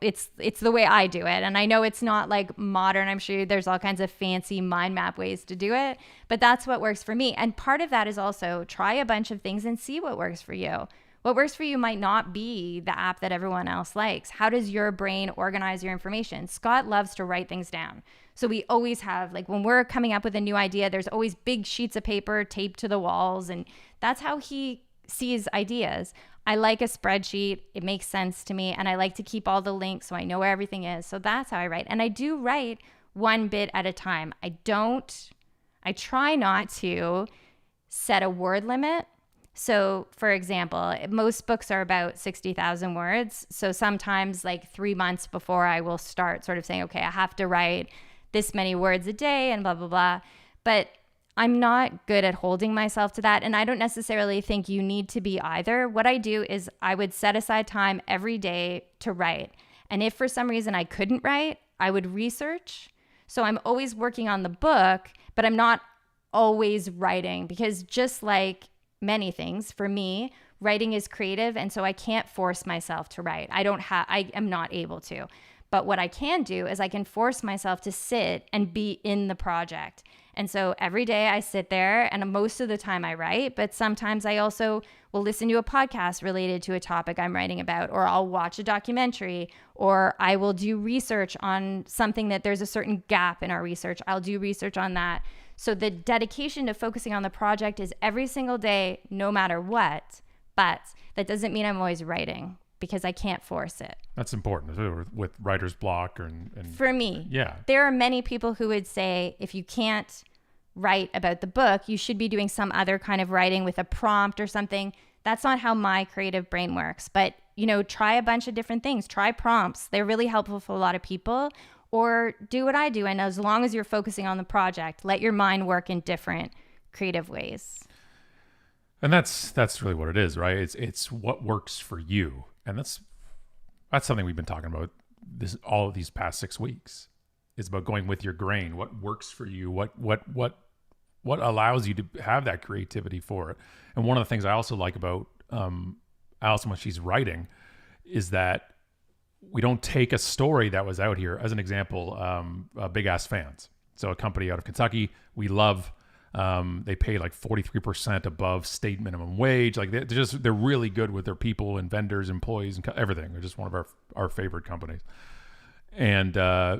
it's the way I do it. And I know it's not like modern. I'm sure there's all kinds of fancy mind map ways to do it, but that's what works for me. And part of that is also try a bunch of things and see what works for you. What works for you might not be the app that everyone else likes. How does your brain organize your information? Scott loves to write things down. So we always have, like when we're coming up with a new idea, there's always big sheets of paper taped to the walls. And that's how he sees ideas. I like a spreadsheet. It makes sense to me. And I like to keep all the links so I know where everything is. So that's how I write. And I do write one bit at a time. I try not to set a word limit. So for example, most books are about 60,000 words. So sometimes like 3 months before I will start sort of saying, okay, I have to write this many words a day and blah, blah, blah. But I'm not good at holding myself to that. And I don't necessarily think you need to be either. What I do is I would set aside time every day to write. And if for some reason I couldn't write, I would research. So I'm always working on the book, but I'm not always writing, because just like many things for me, writing is creative. And so I can't force myself to write. I am not able to. But what I can do is I can force myself to sit and be in the project. And so every day I sit there, and most of the time I write, but sometimes I also will listen to a podcast related to a topic I'm writing about, or I'll watch a documentary, or I will do research on something that there's a certain gap in our research. I'll do research on that. So the dedication to focusing on the project is every single day, no matter what. But that doesn't mean I'm always writing, because I can't force it. That's important with writer's block and for me. Yeah. There are many people who would say if you can't write about the book, you should be doing some other kind of writing with a prompt or something. That's not how my creative brain works. But, try a bunch of different things. Try prompts. They're really helpful for a lot of people. Or do what I do. And as long as you're focusing on the project, let your mind work in different creative ways. And that's really what it is, right? It's what works for you. And that's something we've been talking about all of these past 6 weeks. It's about going with your grain. What works for you? What allows you to have that creativity for it? And one of the things I also like about Alison when she's writing is that we don't take a story that was out here. As an example, Big Ass Fans. So a company out of Kentucky we love. They pay like 43% above state minimum wage. Like they're really good with their people and vendors, employees, and everything. They're just one of our favorite companies. And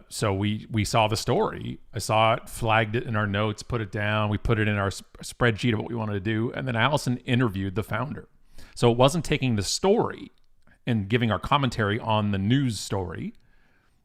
so we saw the story. I saw it, flagged it in our notes, put it down. We put it in our spreadsheet of what we wanted to do. And then Alison interviewed the founder. So it wasn't taking the story and giving our commentary on the news story.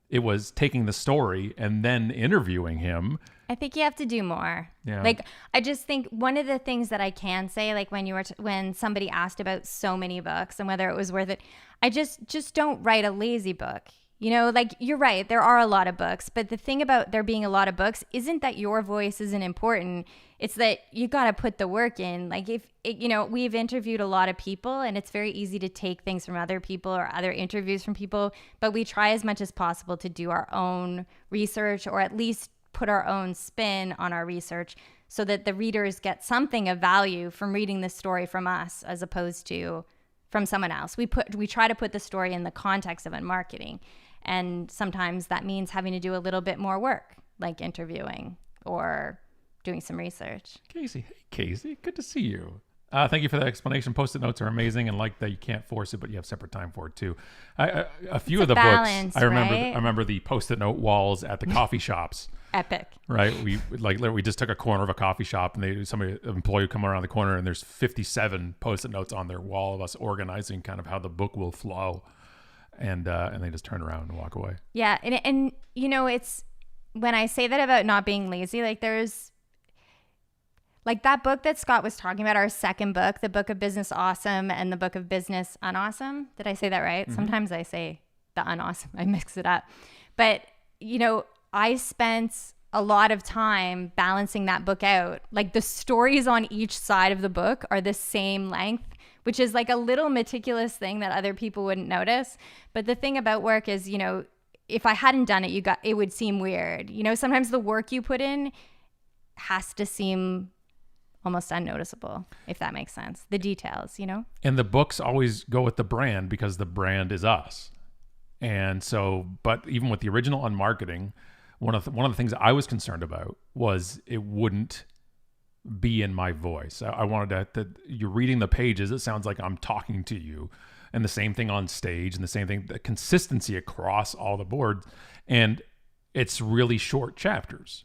It was taking the story and then interviewing him. I think you have to do more. Yeah. Like, I just think one of the things that I can say, like when somebody asked about so many books and whether it was worth it, I just don't write a lazy book. Like you're right, there are a lot of books, but the thing about there being a lot of books isn't that your voice isn't important. It's that you got to put the work in. Like we've interviewed a lot of people, and it's very easy to take things from other people or other interviews from people, but we try as much as possible to do our own research, or at least put our own spin on our research. so that the readers get something of value from reading the story from us as opposed to from someone else. We try to put the story in the context of unmarketing. And sometimes that means having to do a little bit more work, like interviewing or doing some research. Casey, hey Casey, good to see you. Thank you for that explanation. Post-it notes are amazing, and like that you can't force it, but you have separate time for it too. A few of the balance, books, right? I remember the Post-it note walls at the coffee shops. Epic. Right. We just took a corner of a coffee shop, and an employee would come around the corner, and there's 57 Post-it notes on their wall of us organizing kind of how the book will flow, and they just turn around and walk away. Yeah, and you know, it's when I say that about not being lazy, like there's like that book that Scott was talking about, our second book, the Book of Business Awesome and the Book of Business Unawesome. Did I say that right? Mm-hmm. Sometimes I say the unawesome. I mix it up. But, you know, I spent a lot of time balancing that book out. Like the stories on each side of the book are the same length, which is like a little meticulous thing that other people wouldn't notice. But the thing about work is, you know, if I hadn't done it, it would seem weird. You know, sometimes the work you put in has to seem almost unnoticeable, if that makes sense. The details, you know? And the books always go with the brand because the brand is us. And so, but even with the original Unmarketing, one of the things I was concerned about was it wouldn't be in my voice. I wanted that you're reading the pages, it sounds like I'm talking to you. And the same thing on stage, and the same thing, the consistency across all the boards. And it's really short chapters.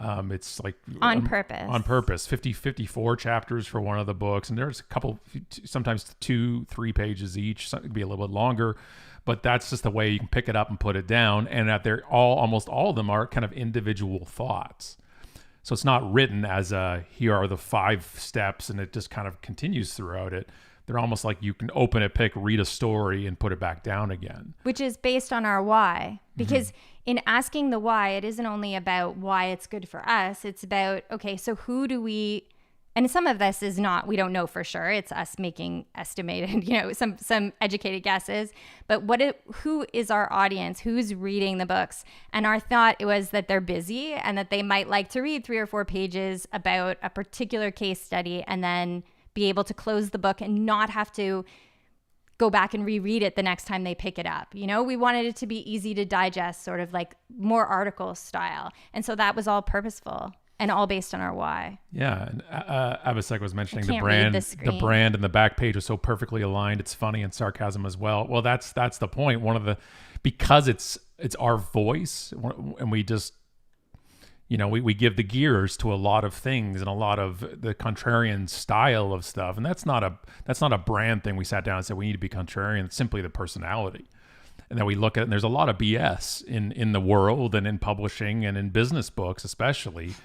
It's like on purpose, 54 chapters for one of the books. And there's a couple, sometimes 2-3 pages each. Some could be a little bit longer, but that's just the way you can pick it up and put it down. And that almost all of them are kind of individual thoughts. So it's not written as here are the 5 steps, and it just kind of continues throughout it. They're almost like you can open it, read a story, and put it back down again. Which is based on our why. Because in asking the why, it isn't only about why it's good for us. It's about, okay, so who do we, and some of this is not, we don't know for sure. It's us making estimated, you know, some educated guesses. But who is our audience? Who's reading the books? And our thought was that they're busy and that they might like to read 3 or 4 pages about a particular case study and then be able to close the book and not have to go back and reread it the next time they pick it up. You know, we wanted it to be easy to digest, sort of like more article style. And so that was all purposeful and all based on our why. Yeah. And Abhishek was mentioning the brand and the back page was so perfectly aligned. It's funny and sarcasm as well. Well, that's the point. Because it's our voice, and we just, you know, we give the gears to a lot of things and a lot of the contrarian style of stuff. And that's not a brand thing. We sat down and said, we need to be contrarian. It's simply the personality. And then we look at it, and there's a lot of BS in the world and in publishing and in business books, especially.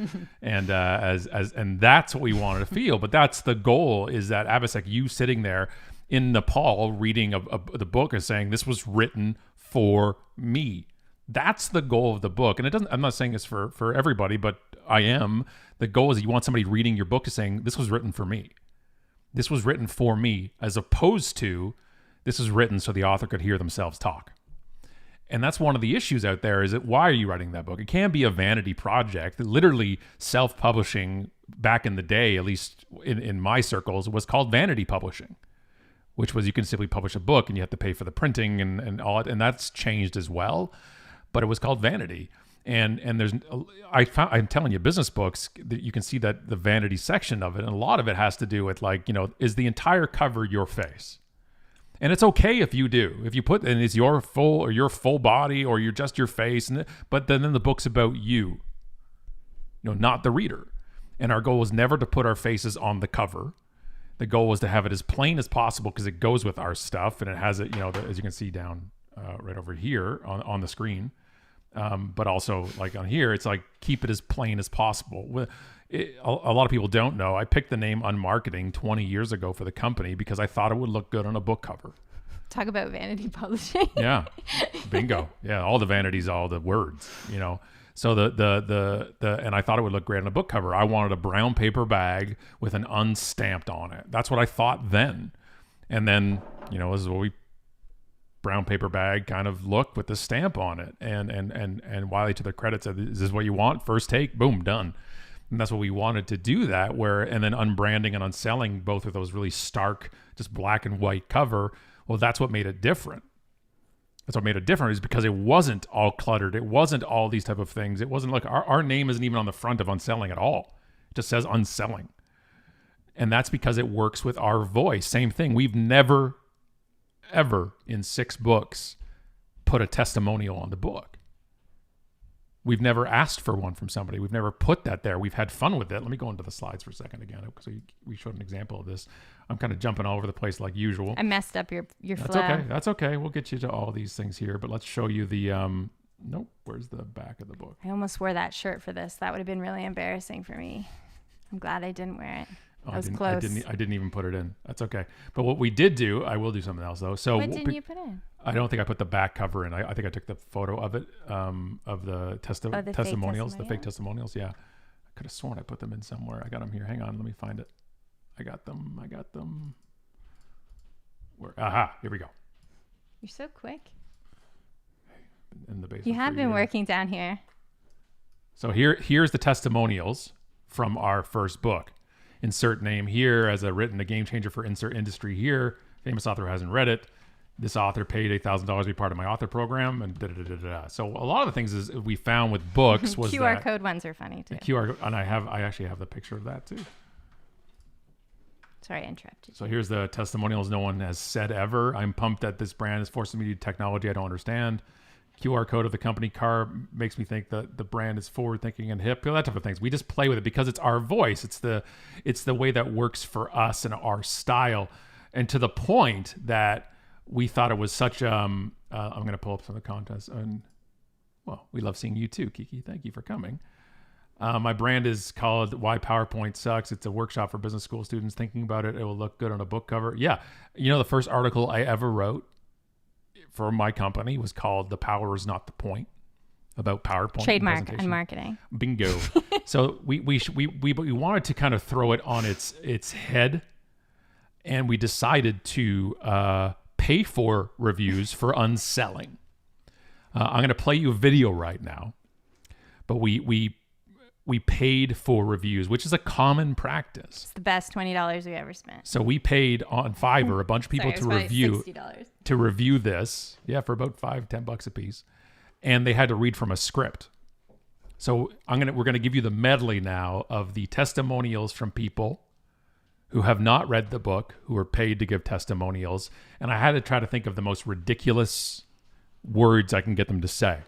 And and that's what we wanted to feel. But that's the goal, is that Abhishek, you sitting there in Nepal reading the book, is saying, this was written for me. That's the goal of the book. And I'm not saying it's for everybody, but I am. The goal is you want somebody reading your book is saying, this was written for me. This was written for me, as opposed to this is written so the author could hear themselves talk. And that's one of the issues out there, is that why are you writing that book? It can be a vanity project. Literally self-publishing back in the day, at least in my circles, was called vanity publishing, which was you can simply publish a book and you have to pay for the printing and all it. And that's changed as well. But it was called vanity. And I'm telling you, business books, you can see that the vanity section of it, and a lot of it has to do with, like, you know, is the entire cover your face? And it's okay if you do. If you put, and it's your full body, or you're just your face, but then the book's about you, not the reader. And our goal was never to put our faces on the cover. The goal was to have it as plain as possible, because it goes with our stuff, and it has it, as you can see down right over here on the screen. But also, like on here, it's like, keep it as plain as possible. A lot of people don't know, I picked the name Unmarketing 20 years ago for the company because I thought it would look good on a book cover. Talk about vanity publishing. Yeah. Bingo. Yeah. All the vanities, all the words, So and I thought it would look great on a book cover. I wanted a brown paper bag with an unstamped on it. That's what I thought then. And then, this is what we brown paper bag kind of look with the stamp on it. And Wiley, to their credit, said, is this what you want? First take, boom, done. And that's what we wanted to do that and then unbranding and unselling, both of those really stark, just black and white cover. Well, that's what made it different. That's what made it different is because it wasn't all cluttered. It wasn't all these type of things. It wasn't like our name isn't even on the front of UnSelling at all. It just says UnSelling. And that's because it works with our voice. Same thing. We've never, ever in 6 books put a testimonial on the book. We've never asked for one from somebody. We've never put that there. We've had fun with it. Let me go into the slides for a second again because we showed an example of this. I'm kind of jumping all over the place like usual. I messed up your That's flow. okay. That's okay. We'll get you to all these things here, but let's show you the nope. Where's the back of the book? I almost wore that shirt for this. That would have been really embarrassing for me. I'm glad I didn't wear it. I was close. I didn't even put it in. That's okay. But what we did do, I will do something else though. So what didn't you put in? I don't think I put the back cover in. I think I took the photo of it, of the testimonials, the fake testimonials. Yeah. I could have sworn I put them in somewhere. I got them here. Hang on. Let me find it. I got them. Where? Aha. Here we go. You're so quick. In the basement. You have been working down here. So here's the testimonials from our first book. Insert name here as written a game changer for insert industry here. Famous author who hasn't read it. This author paid $8,000 to be part of my author program, and da-da-da-da-da. So a lot of the things is we found with books was QR code ones are funny too. QR, and I actually have the picture of that too. Sorry, I interrupted. So here's the testimonials no one has said ever. I'm pumped that this brand is forcing me to technology I don't understand. QR code of the company car makes me think that the brand is forward thinking and hip, that type of things. We just play with it because it's our voice. It's the way that works for us and our style. And to the point that we thought it was such, I'm going to pull up some of the contests. And, well, we love seeing you too, Kiki. Thank you for coming. My brand is called Why PowerPoint Sucks. It's a workshop for business school students thinking about it. It will look good on a book cover. Yeah. You know, the first article I ever wrote for my company was called The Power Is Not the Point, about PowerPoint. Trademark and marketing. Bingo. So we wanted to kind of throw it on its head, and we decided to pay for reviews for UnSelling. I'm going to play you a video right now, but we paid for reviews, which is a common practice. It's the best $20 we ever spent. So we paid on Fiverr a bunch of people to review this. Yeah, for about $5-10 a piece. And they had to read from a script. So we're gonna give you the medley now of the testimonials from people who have not read the book, who are paid to give testimonials. And I had to try to think of the most ridiculous words I can get them to say.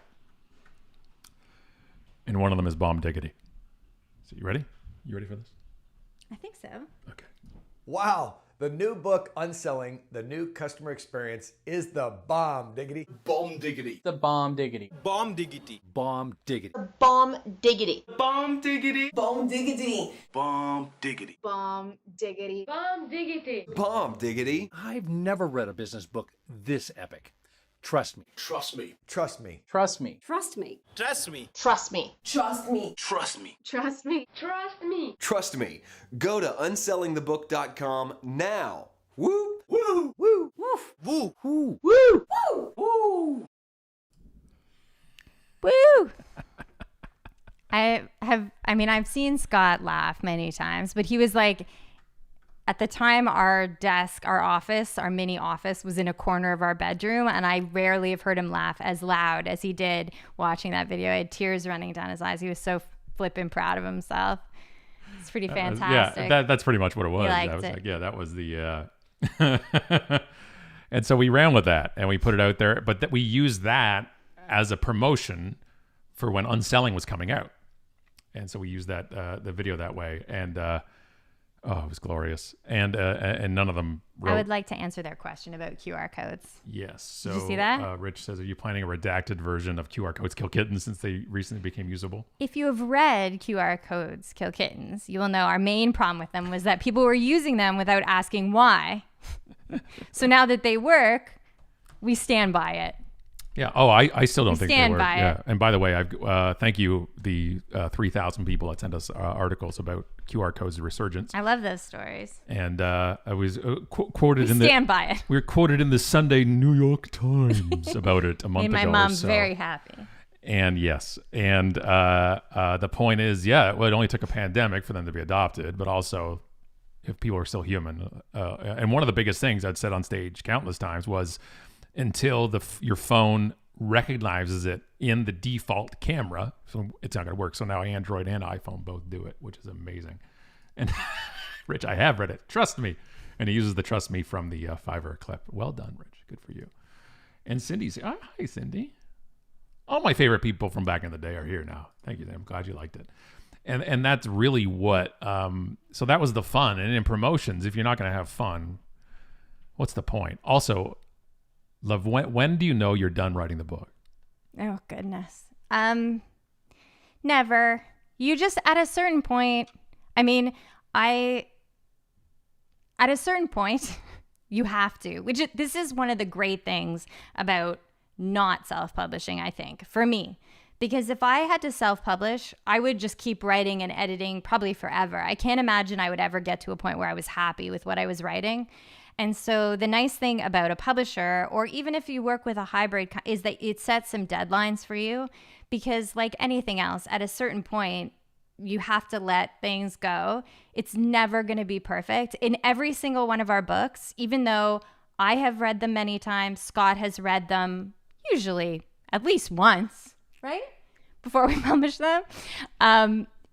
And one of them is bomb diggity. So you ready? You ready for this? I think so. Okay. Wow. The new book, UnSelling, the new customer experience is the bomb diggity. Bomb diggity. The bomb diggity. Bomb diggity. Bomb diggity. Bomb diggity. Bomb diggity. Bomb diggity. Bomb diggity. Bomb diggity. Bomb diggity. Bomb diggity. I've never read a business book this epic. Trust me. Trust me. Trust me. Trust me. Trust me. Trust me. Trust me. Trust me. Trust me. Trust me. Trust me. Trust me. Go to unsellingthebook.com now. Woo! Woo! Woo! Woof. Woo. Woo. Woo. Woo. Woo. Woo! I've seen Scott laugh many times, but he was like, at the time, our desk, our mini office was in a corner of our bedroom, and I rarely have heard him laugh as loud as he did watching that video. I had tears running down his eyes. He was so flippin' proud of himself. It's pretty fantastic. That's pretty much what it was. He liked I was it. like, yeah, that was the... And so we ran with that, and we put it out there. But we used that as a promotion for when UnSelling was coming out. And so we used that the video that way. And... it was glorious. And none of them wrote. I would like to answer their question about QR codes. Yes. So, did you see that? Rich says, are you planning a redacted version of QR codes kill kittens since they recently became usable? If you have read QR codes kill kittens, you will know our main problem with them was that people were using them without asking why. So now that they work, we stand by it. Yeah. Oh, I still don't think they stand work. by Yeah. it. And by the way, thank you the 3,000 people that sent us articles about QR codes resurgence. I love those stories. And I was quoted in stand by it. We were quoted in the Sunday New York Times about it a month Made ago. my mom very happy. And yes, and the point is, yeah, well, it only took a pandemic for them to be adopted, but also if people are still human. And one of the biggest things I'd said on stage countless times was until your phone recognizes it in the default camera, so it's not going to work. So now Android and iPhone both do it, which is amazing. And Rich, I have read it. Trust me. And he uses the trust me from the Fiverr clip. Well done, Rich. Good for you. And Cindy's, oh, hi, Cindy. All my favorite people from back in the day are here now. Thank you. I'm glad you liked it. And that's really what, so that was the fun. And in promotions, if you're not going to have fun, what's the point? Also, love, when do you know you're done writing the book? Oh, goodness. Never. You just, at a certain point, I mean, at a certain point, you have to, this is one of the great things about not self-publishing, I think, for me. Because if I had to self-publish, I would just keep writing and editing probably forever. I can't imagine I would ever get to a point where I was happy with what I was writing. And so the nice thing about a publisher, or even if you work with a hybrid, is that it sets some deadlines for you. Because like anything else, at a certain point, you have to let things go. It's never going to be perfect. In every single one of our books, even though I have read them many times, Scott has read them usually at least once, right? Before we publish them.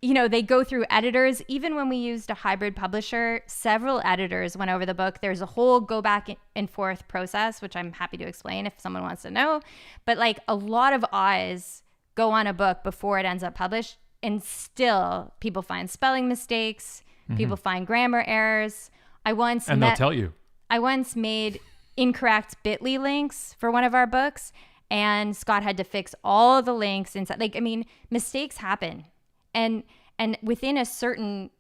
They go through editors. Even when we used a hybrid publisher, several editors went over the book. There's a whole go back and forth process, which I'm happy to explain if someone wants to know. But like a lot of eyes go on a book before it ends up published. And still people find spelling mistakes. People find grammar errors. They'll tell you. I once made incorrect Bitly links for one of our books, and Scott had to fix all the links inside. Mistakes happen. And within a certain,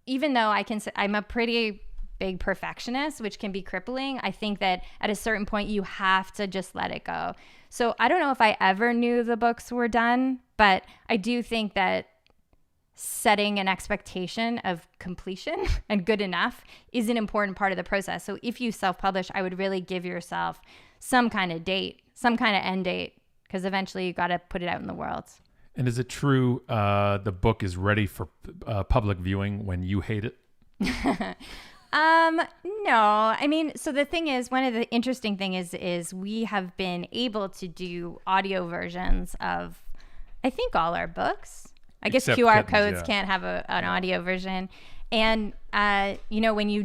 even though I'm a pretty big perfectionist, which can be crippling, I think that at a certain point you have to just let it go. So I don't know if I ever knew the books were done, but I do think that setting an expectation of completion and good enough is an important part of the process. So if you self-publish, I would really give yourself some kind of date, some kind of end date, because eventually you got to put it out in the world. And is it true the book is ready for public viewing when you hate it? No. So the thing is, one of the interesting things is we have been able to do audio versions of, I think, all our books. I guess Except QR Kittens, codes yeah. can't have an audio version. And, when you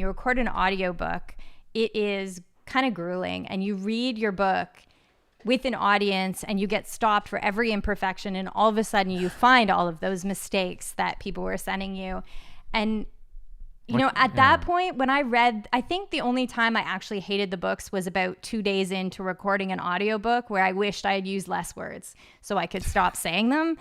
record an audio book, it is kind of grueling. And you read your book with an audience and you get stopped for every imperfection. And all of a sudden you find all of those mistakes that people were sending you. And at that point, when I think the only time I actually hated the books was about 2 days into recording an audiobook where I wished I had used less words so I could stop saying them.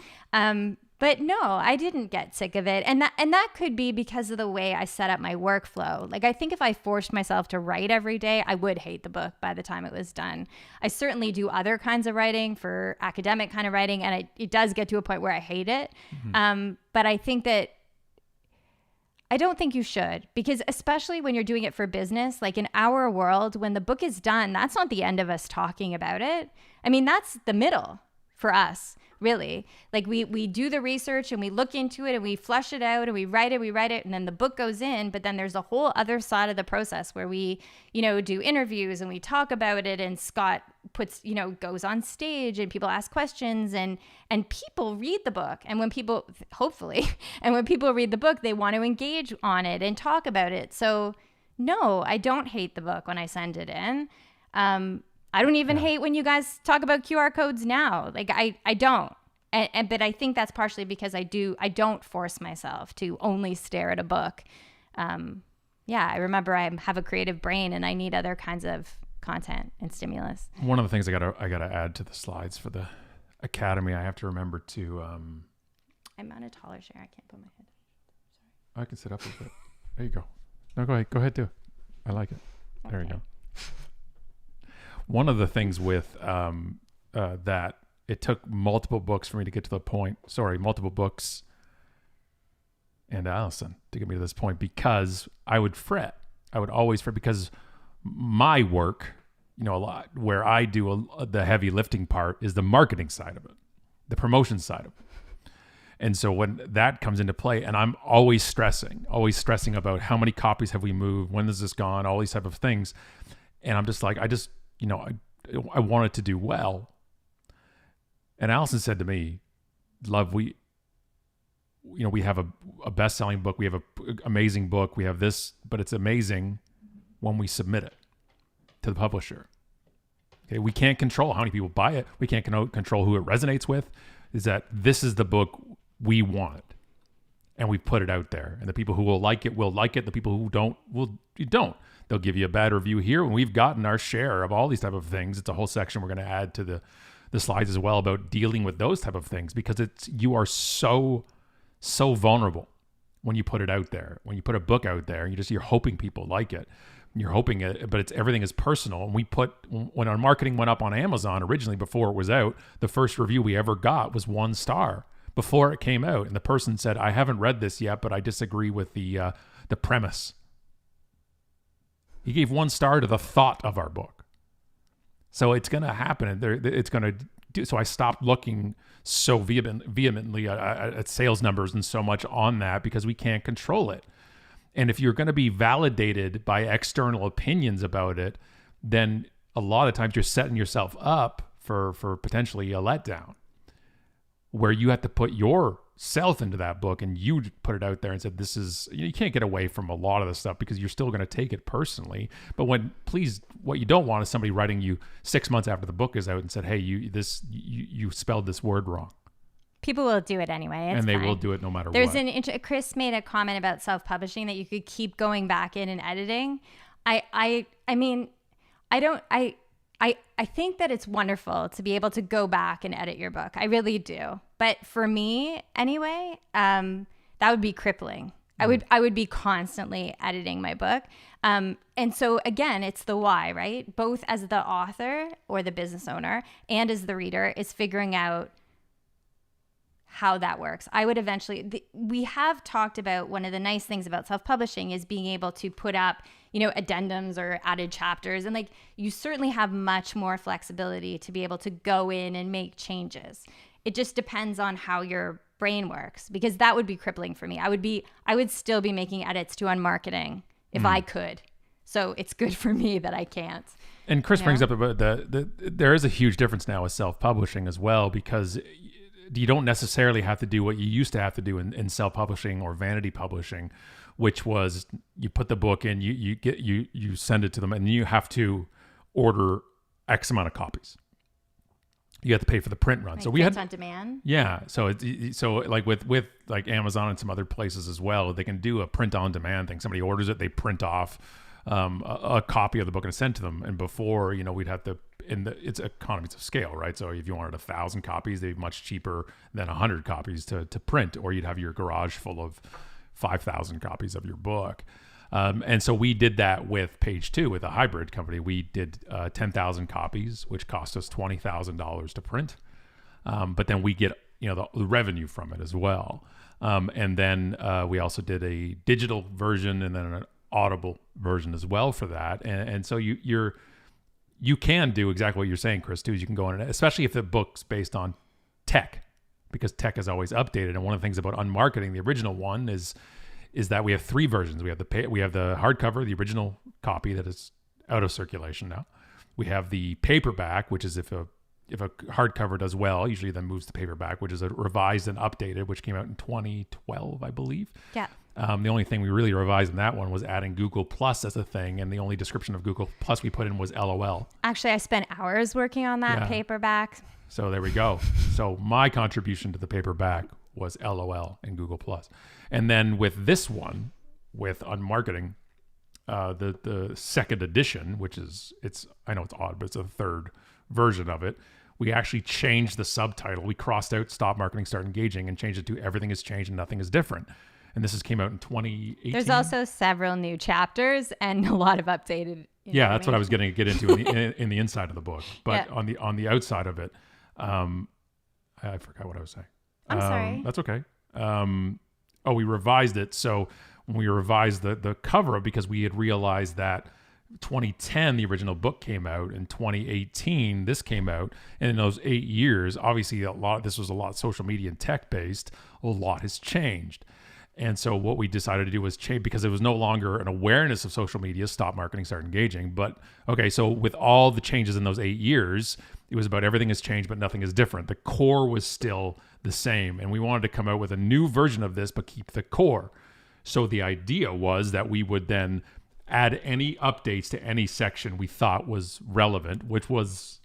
But no, I didn't get sick of it. And that could be because of the way I set up my workflow. Like, I think if I forced myself to write every day, I would hate the book by the time it was done. I certainly do other kinds of writing for academic kind of writing, and it does get to a point where I hate it. But I think that I don't think you should, because especially when you're doing it for business, like in our world, when the book is done, that's not the end of us talking about it. That's the middle for us, really. Like we do the research and we look into it and we flesh it out and we write it, and then the book goes in, but then there's a whole other side of the process where we, do interviews and we talk about it, and Scott goes on stage and people ask questions and people read the book. And when people, hopefully, when people read the book, they want to engage on it and talk about it. So no, I don't hate the book when I send it in. I don't even hate when you guys talk about QR codes now. Like I don't. But I think that's partially because I don't force myself to only stare at a book. I remember I have a creative brain and I need other kinds of content and stimulus. One of the things I gotta add to the slides for the Academy, I have to remember to. I'm on a taller chair. I can't put my head. I can sit up a bit. There you go. No, go ahead. Go ahead, too. I like it. There you go. One of the things with that it took multiple books for me to get to the point. Sorry, multiple books and Alison to get me to this point, because I would fret. I would always fret because my work a lot where I do the heavy lifting part is the marketing side of it, the promotion side of it. And so when that comes into play, and I'm always stressing about how many copies have we moved, when is this gone, all these type of things. And I'm just like, I want it to do well. And Alison said to me, love, we have a best-selling book. We have an amazing book. We have this, but it's amazing when we submit it to the publisher. Okay, we can't control how many people buy it. We can't control who it resonates with. Is that this is the book we want, and we put it out there. And the people who will like it will like it. The people who don't don't. They'll give you a bad review here. And we've gotten our share of all these type of things. It's a whole section we're going to add to the slides as well about dealing with those type of things, because you are so vulnerable when you put it out there. When you put a book out there, you're hoping people like it. You're hoping it, but everything is personal. And when our marketing went up on Amazon originally before it was out, the first review we ever got was 1 star before it came out. And the person said, I haven't read this yet, but I disagree with the premise. He gave 1 star to the thought of our book. So it's going to happen. It's going to do. So I stopped looking so vehemently at sales numbers and so much on that, because we can't control it. And if you're going to be validated by external opinions about it, then a lot of times you're setting yourself up for potentially a letdown, where you have to put yourself into that book and you put it out there and said, you can't get away from a lot of this stuff because you're still going to take it personally. But what you don't want is somebody writing you 6 months after the book is out and said, hey, you spelled this word wrong. People will do it anyway. It's they fine. will do it no matter There's what. Chris made a comment about self-publishing that you could keep going back in and editing. I think that it's wonderful to be able to go back and edit your book. I really do. But for me, anyway, that would be crippling. I would be constantly editing my book. And so again, it's the why, right? Both as the author or the business owner and as the reader is figuring out how that works. I would eventually, we have talked about one of the nice things about self-publishing is being able to put up, addendums or added chapters. And you certainly have much more flexibility to be able to go in and make changes. It just depends on how your brain works, because that would be crippling for me. I would still be making edits to UnMarketing if I could. So it's good for me that I can't. And Chris brings up about there is a huge difference now with self-publishing as well, because you don't necessarily have to do what you used to have to do in self-publishing or vanity publishing, which was you put the book in, you send it to them, and you have to order X amount of copies. You have to pay for the print run. Like so we had on demand. Yeah. So like with like Amazon and some other places as well, they can do a print on demand thing. Somebody orders it, they print off a copy of the book and send to them. And before, we'd have to, it's economies of scale, right? So if you wanted 1,000 copies, they'd be much cheaper than 100 copies to print, or you'd have your garage full of 5,000 copies of your book. And so we did that with Page Two, with a hybrid company. We did 10,000 copies, which cost us $20,000 to print. But then we get, the revenue from it as well. And then we also did a digital version and then an Audible version as well for that. And so you can do exactly what you're saying, Chris, too, is you can go in, especially if the book's based on tech, because tech is always updated. And one of the things about UnMarketing, the original one, is that we have 3 versions. We have the hardcover, the original copy that is out of circulation now. We have the paperback, which is if a hardcover does well, usually then moves to paperback, which is a revised and updated, which came out in 2012, I believe. Yeah. The only thing we really revised in that one was adding Google Plus as a thing, and the only description of Google Plus we put in was LOL. Actually, I spent hours working on that paperback. So there we go. So my contribution to the paperback was LOL and Google Plus. And then with this one, with UnMarketing, the second edition, which I know it's odd, but it's a 3rd version of it. We actually changed the subtitle. We crossed out Stop Marketing, Start Engaging and changed it to Everything has Changed and Nothing is Different. And this came out in 2018. There's also several new chapters and a lot of updated. That's what I was going to get into in the inside of the book. But on the outside of it, I forgot what I was saying. I'm sorry. That's okay. We revised it. So when we revised the cover, because we had realized that 2010, the original book came out. In 2018, this came out. And in those 8 years, obviously this was a lot social media and tech based. A lot has changed. And so what we decided to do was change, because it was no longer an awareness of social media, stop marketing, start engaging. But okay, so with all the changes in those 8 years, it was about everything has changed, but nothing is different. The core was still the same. And we wanted to come out with a new version of this, but keep the core. So the idea was that we would then add any updates to any section we thought was relevant, which was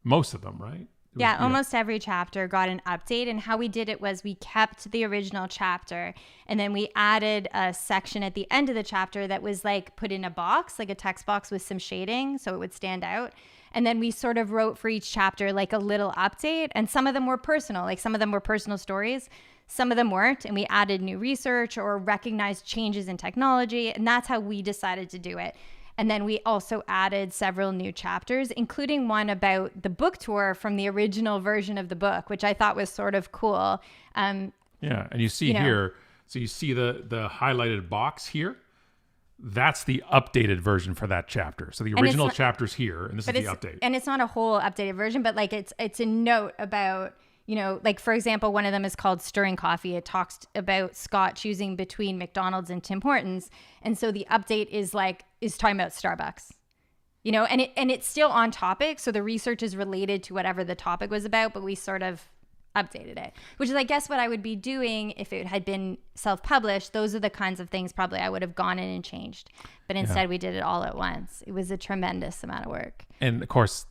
most of them, right? Yeah, almost every chapter got an update. And how we did it was we kept the original chapter, and then we added a section at the end of the chapter that was like put in a box, like a text box with some shading so it would stand out. And then we sort of wrote for each chapter like a little update. And some of them were personal, like some of them were personal stories. Some of them weren't. And we added new research or recognized changes in technology. And that's how we decided to do it. And then we also added several new chapters, including one about the book tour from the original version of the book, which I thought was sort of cool. Yeah, and you see here, so you see the highlighted box here. That's the updated version for that chapter. So the original chapter's here, and this is the update. And it's not a whole updated version, but like it's a note about, like for example, one of them is called Stirring Coffee. It talks about Scott choosing between McDonald's and Tim Hortons. And so the update is talking about Starbucks, and it's still on topic. So the research is related to whatever the topic was about, but we sort of updated it, which is, I guess, what I would be doing if it had been self-published. Those are the kinds of things probably I would have gone in and changed. But instead we did it all at once. It was a tremendous amount of work. And of course,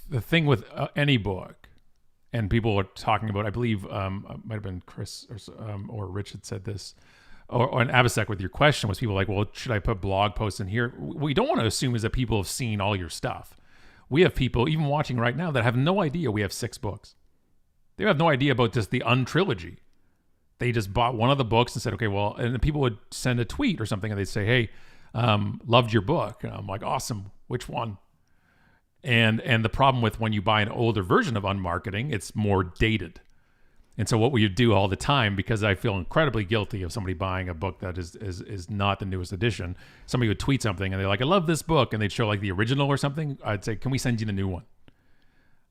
the thing with any book, and people were talking about, I believe, might have been Chris or Rich had said this, or an Avasek with your question was people like, well, should I put blog posts in here? What we don't want to assume is that people have seen all your stuff. We have people even watching right now that have no idea we have 6 books. They have no idea about just the Untrilogy. They just bought one of the books and said, okay, well, and then people would send a tweet or something and they'd say, hey, loved your book. And I'm like, awesome. Which one? And the problem with when you buy an older version of Unmarketing, it's more dated. And so what we do all the time, because I feel incredibly guilty of somebody buying a book that is not the newest edition, somebody would tweet something and they're like, I love this book. And they'd show like the original or something. I'd say, can we send you the new one?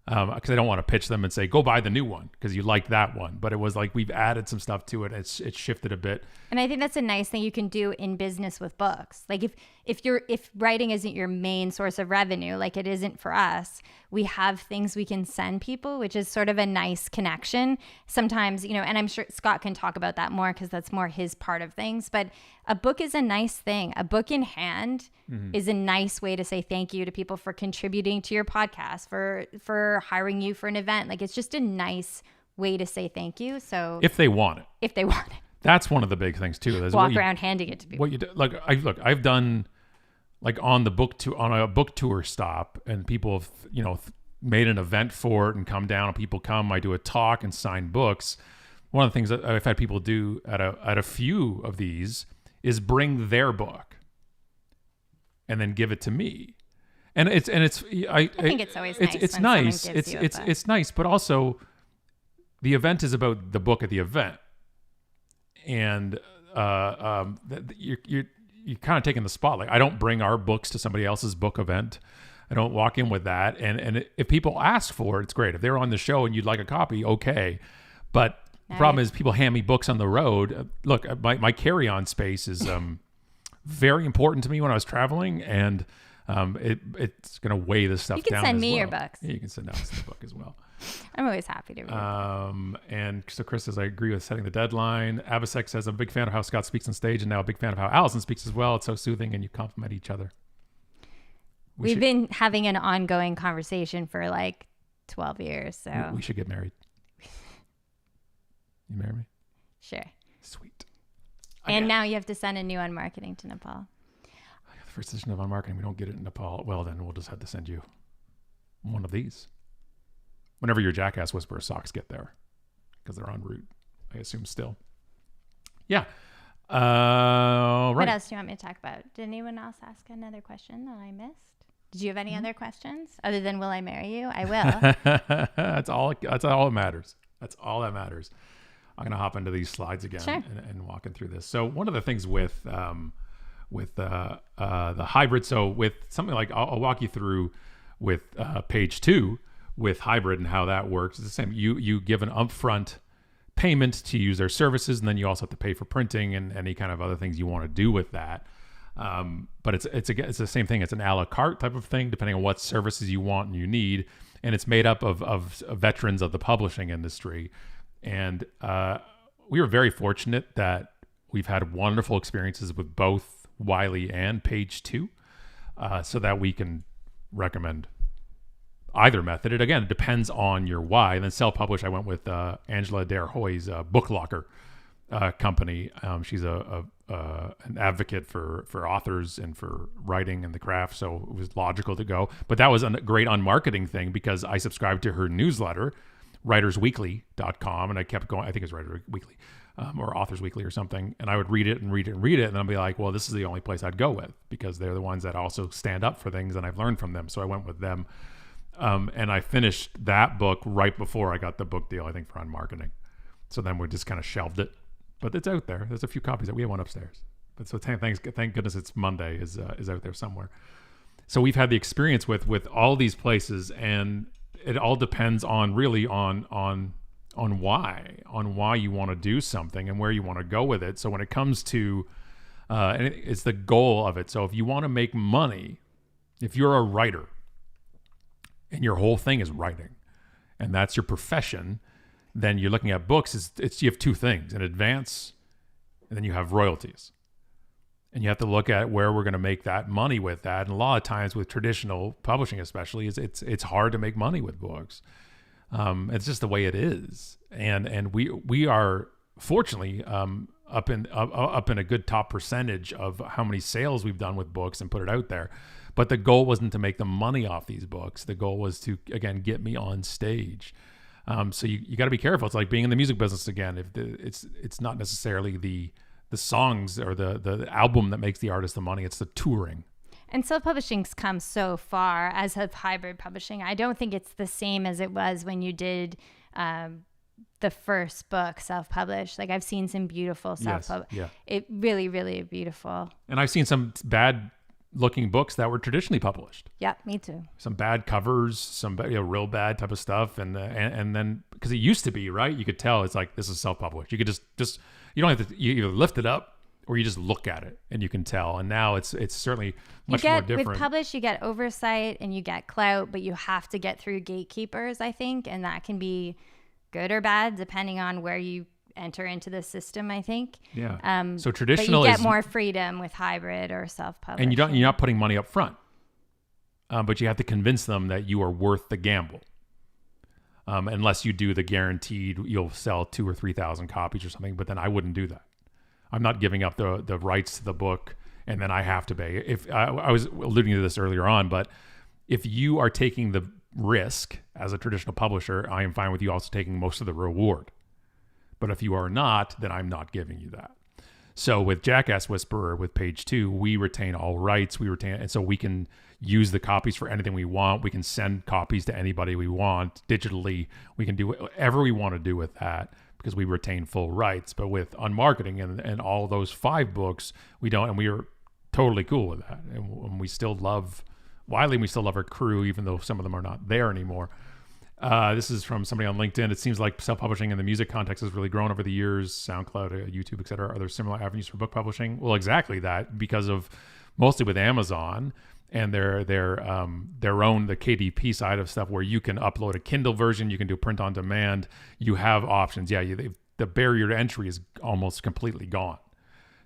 Because I don't want to pitch them and say, go buy the new one because you like that one. But it was like we've added some stuff to it. It's shifted a bit. And I think that's a nice thing you can do in business with books. Like if writing isn't your main source of revenue, like it isn't for us, we have things we can send people, which is sort of a nice connection. Sometimes, and I'm sure Scott can talk about that more because that's more his part of things. But a book is a nice thing. A book in hand is a nice way to say thank you to people for contributing to your podcast, for hiring you for an event. Like it's just a nice way to say thank you. So if they want it. That's one of the big things too. Walk around handing it to people. What you do, I've done like on a book tour stop, and people have made an event for it and come down. And people come. I do a talk and sign books. One of the things that I've had people do at a few of these is bring their book and then give it to me. And I think it's always nice. It's nice. It's nice, but also the event is about the book at the event. And you're kind of taking the spotlight. I don't bring our books to somebody else's book event. I don't walk in with that. And if people ask for it, it's great. If they're on the show and you'd like a copy, okay. But the problem is people hand me books on the road. Look, my carry-on space is very important to me when I was traveling, and it's going to weigh this stuff down. You can send me your books. Yeah, you can send Alison the book as well. I'm always happy to read. And so Chris says, I agree with setting the deadline. Avasek says, I'm a big fan of how Scott speaks on stage, and now a big fan of how Alison speaks as well. It's so soothing, and you compliment each other. We've been having an ongoing conversation for like 12 years. So we should get married. You marry me? Sure. Sweet. And now you have to send a new Unmarketing to Nepal. The first edition of Unmarketing, we don't get it in Nepal. Well, then we'll just have to send you one of these. Whenever your Jackass Whisperer socks get there, because they're en route, I assume still. Yeah. Right. What else do you want me to talk about? Did anyone else ask another question that I missed? Did you have any other questions other than will I marry you? I will. That's all that matters. That's all that matters. I'm going to hop into these slides again sure. and walking through this. So one of the things with the hybrid. So with something like, I'll walk you through with page 2 with hybrid and how that works. It's the same. You give an upfront payment to use their services, and then you also have to pay for printing and any kind of other things you want to do with that. But it's the same thing. It's an a la carte type of thing, depending on what services you want and you need. And it's made up of veterans of the publishing industry. And we were very fortunate that we've had wonderful experiences with both Wiley and page 2, so that we can recommend either method. It again depends on your why. And then self-publish, I went with Angela Derhoy's Book Locker company. She's an advocate for authors and for writing and the craft, so it was logical to go. But that was a great unmarketing thing because I subscribed to her newsletter, writersweekly.com, and I kept going. I think it's Writer Weekly or Authors Weekly or something, and I would read it, and then I'll be like, well, this is the only place I'd go with because they're the ones that also stand up for things, and I've learned from them, so I went with them. And I finished that book right before I got the book deal, I think, for unmarketing. So then we just kind of shelved it. But it's out there. There's a few copies. We have one upstairs. But so thank goodness it's Monday is out there somewhere. So we've had the experience with all these places, and it all depends on really on why you want to do something and where you want to go with it. So when it comes to and it's the goal of it. So if you want to make money, if you're a writer and your whole thing is writing, and that's your profession, then you're looking at books. It's you have two things: an advance, and then you have royalties. And you have to look at where we're going to make that money with that. And a lot of times with traditional publishing, especially, it's hard to make money with books. It's just the way it is. And we are fortunately up in a good top percentage of how many sales we've done with books and put it out there. But the goal wasn't to make the money off these books. The goal was to, again, get me on stage. So you got to be careful. It's like being in the music business again. It's not necessarily the songs or the album that makes the artist the money. It's the touring. And self-publishing's come so far, as have hybrid publishing. I don't think it's the same as it was when you did the first book self-published. Like I've seen some beautiful self-published. Yes, yeah. It really, really beautiful. And I've seen some bad looking books that were traditionally published. Yeah, me too. Some bad covers, some real bad type of stuff, and then because it used to be, right, you could tell it's like this is self-published. You could just you don't have to, you either lift it up or you just look at it and you can tell. And now it's certainly much more different. With publish, you get oversight and you get clout, but you have to get through gatekeepers, I think, and that can be good or bad depending on where you enter into the system, I think. Yeah. So traditional but you get more freedom with hybrid or self-publish. And you're not putting money up front, but you have to convince them that you are worth the gamble. Unless you do the guaranteed, you'll sell 2,000 or 3,000 copies or something. But then I wouldn't do that. I'm not giving up the rights to the book, and then I have to pay. If I was alluding to this earlier on, but if you are taking the risk as a traditional publisher, I am fine with you also taking most of the reward. But if you are not, then I'm not giving you that. So with Jackass Whisperer, with page 2, we retain all rights. And so we can use the copies for anything we want. We can send copies to anybody we want digitally. We can do whatever we want to do with that because we retain full rights. But with unmarketing and all those 5 books, we don't, and we are totally cool with that. And we still love Wiley, and we still love our crew, even though some of them are not there anymore. This is from somebody on LinkedIn. It seems like self-publishing in the music context has really grown over the years. SoundCloud, YouTube, et cetera. Are there similar avenues for book publishing? Well, exactly that, because of mostly with Amazon and their own, the KDP side of stuff, where you can upload a Kindle version, you can do print on demand. You have options. Yeah, the barrier to entry is almost completely gone.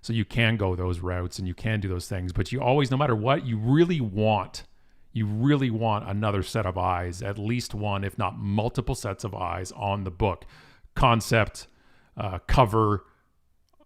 So you can go those routes and you can do those things, but you always, no matter what, you really want another set of eyes, at least one, if not multiple sets of eyes on the book. Concept, cover,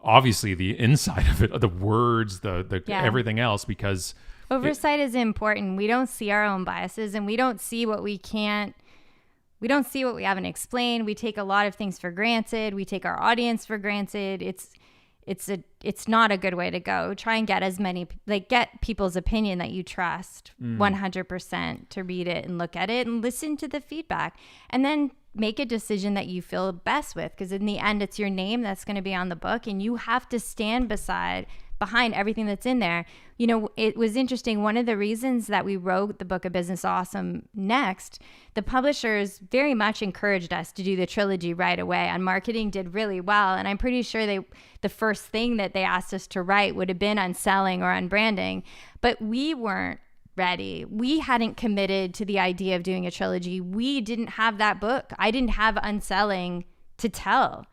obviously the inside of it, the words, the everything else, because oversight is important. We don't see our own biases, and we don't see what we haven't explained. We take a lot of things for granted. We take our audience for granted. It's not a good way to go. Try and get people's opinion that you trust 100% to read it and look at it and listen to the feedback, and then make a decision that you feel best with, because in the end it's your name that's going to be on the book, and you have to stand beside behind everything that's in there. You know, it was interesting. One of the reasons that we wrote the book of Business Awesome next, the publishers very much encouraged us to do the trilogy right away. UnMarketing did really well. And I'm pretty sure the first thing that they asked us to write would have been UnSelling or UnBranding, but we weren't ready. We hadn't committed to the idea of doing a trilogy. We didn't have that book. I didn't have UnSelling to tell.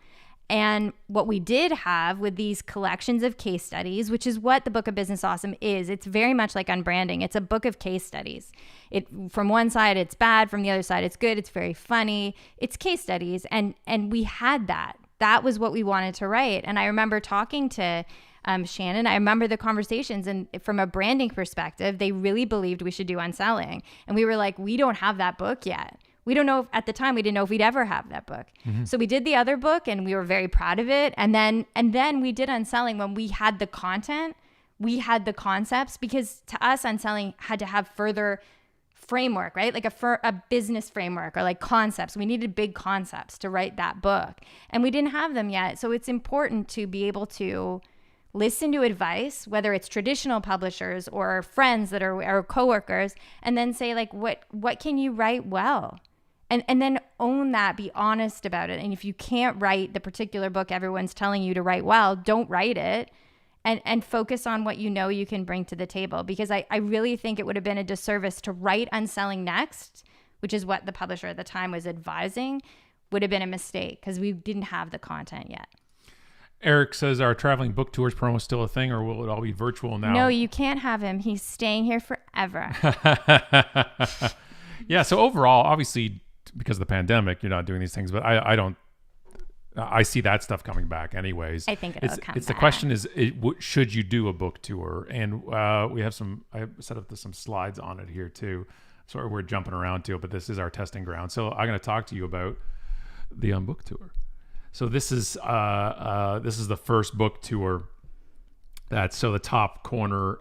And what we did have with these collections of case studies, which is what the book of Business Awesome is, it's very much like UnBranding. It's a book of case studies. From one side, it's bad. From the other side, it's good. It's very funny. It's case studies. And we had that. That was what we wanted to write. And I remember talking to Shannon. I remember the conversations, and from a branding perspective, they really believed we should do UnSelling. And we were like, we don't have that book yet. We don't know if, at the time, we didn't know if we'd ever have that book. So we did the other book and we were very proud of it. And then we did UnSelling when we had the content, we had the concepts, because to us, UnSelling had to have further framework, right? Like a business framework or like concepts. We needed big concepts to write that book. And we didn't have them yet. So it's important to be able to listen to advice, whether it's traditional publishers or friends that are coworkers, and then say like, what can you write well? And then own that, be honest about it. And if you can't write the particular book everyone's telling you to write well, don't write it, and focus on what you know you can bring to the table. Because I really think it would have been a disservice to write UnSelling next, which is what the publisher at the time was advising, would have been a mistake because we didn't have the content yet. Eric says, are traveling book tours promo still a thing, or will it all be virtual now? No, you can't have him. He's staying here forever. Yeah, so overall, obviously, because of the pandemic, you're not doing these things, but I see that stuff coming back anyways. I think it'll come It's back. the question is, should you do a book tour? And I set up some slides on it here too. Sorry, we're jumping around to it, but this is our testing ground. So I'm going to talk to you about the UnBook tour. So this is the first book tour. So the top corner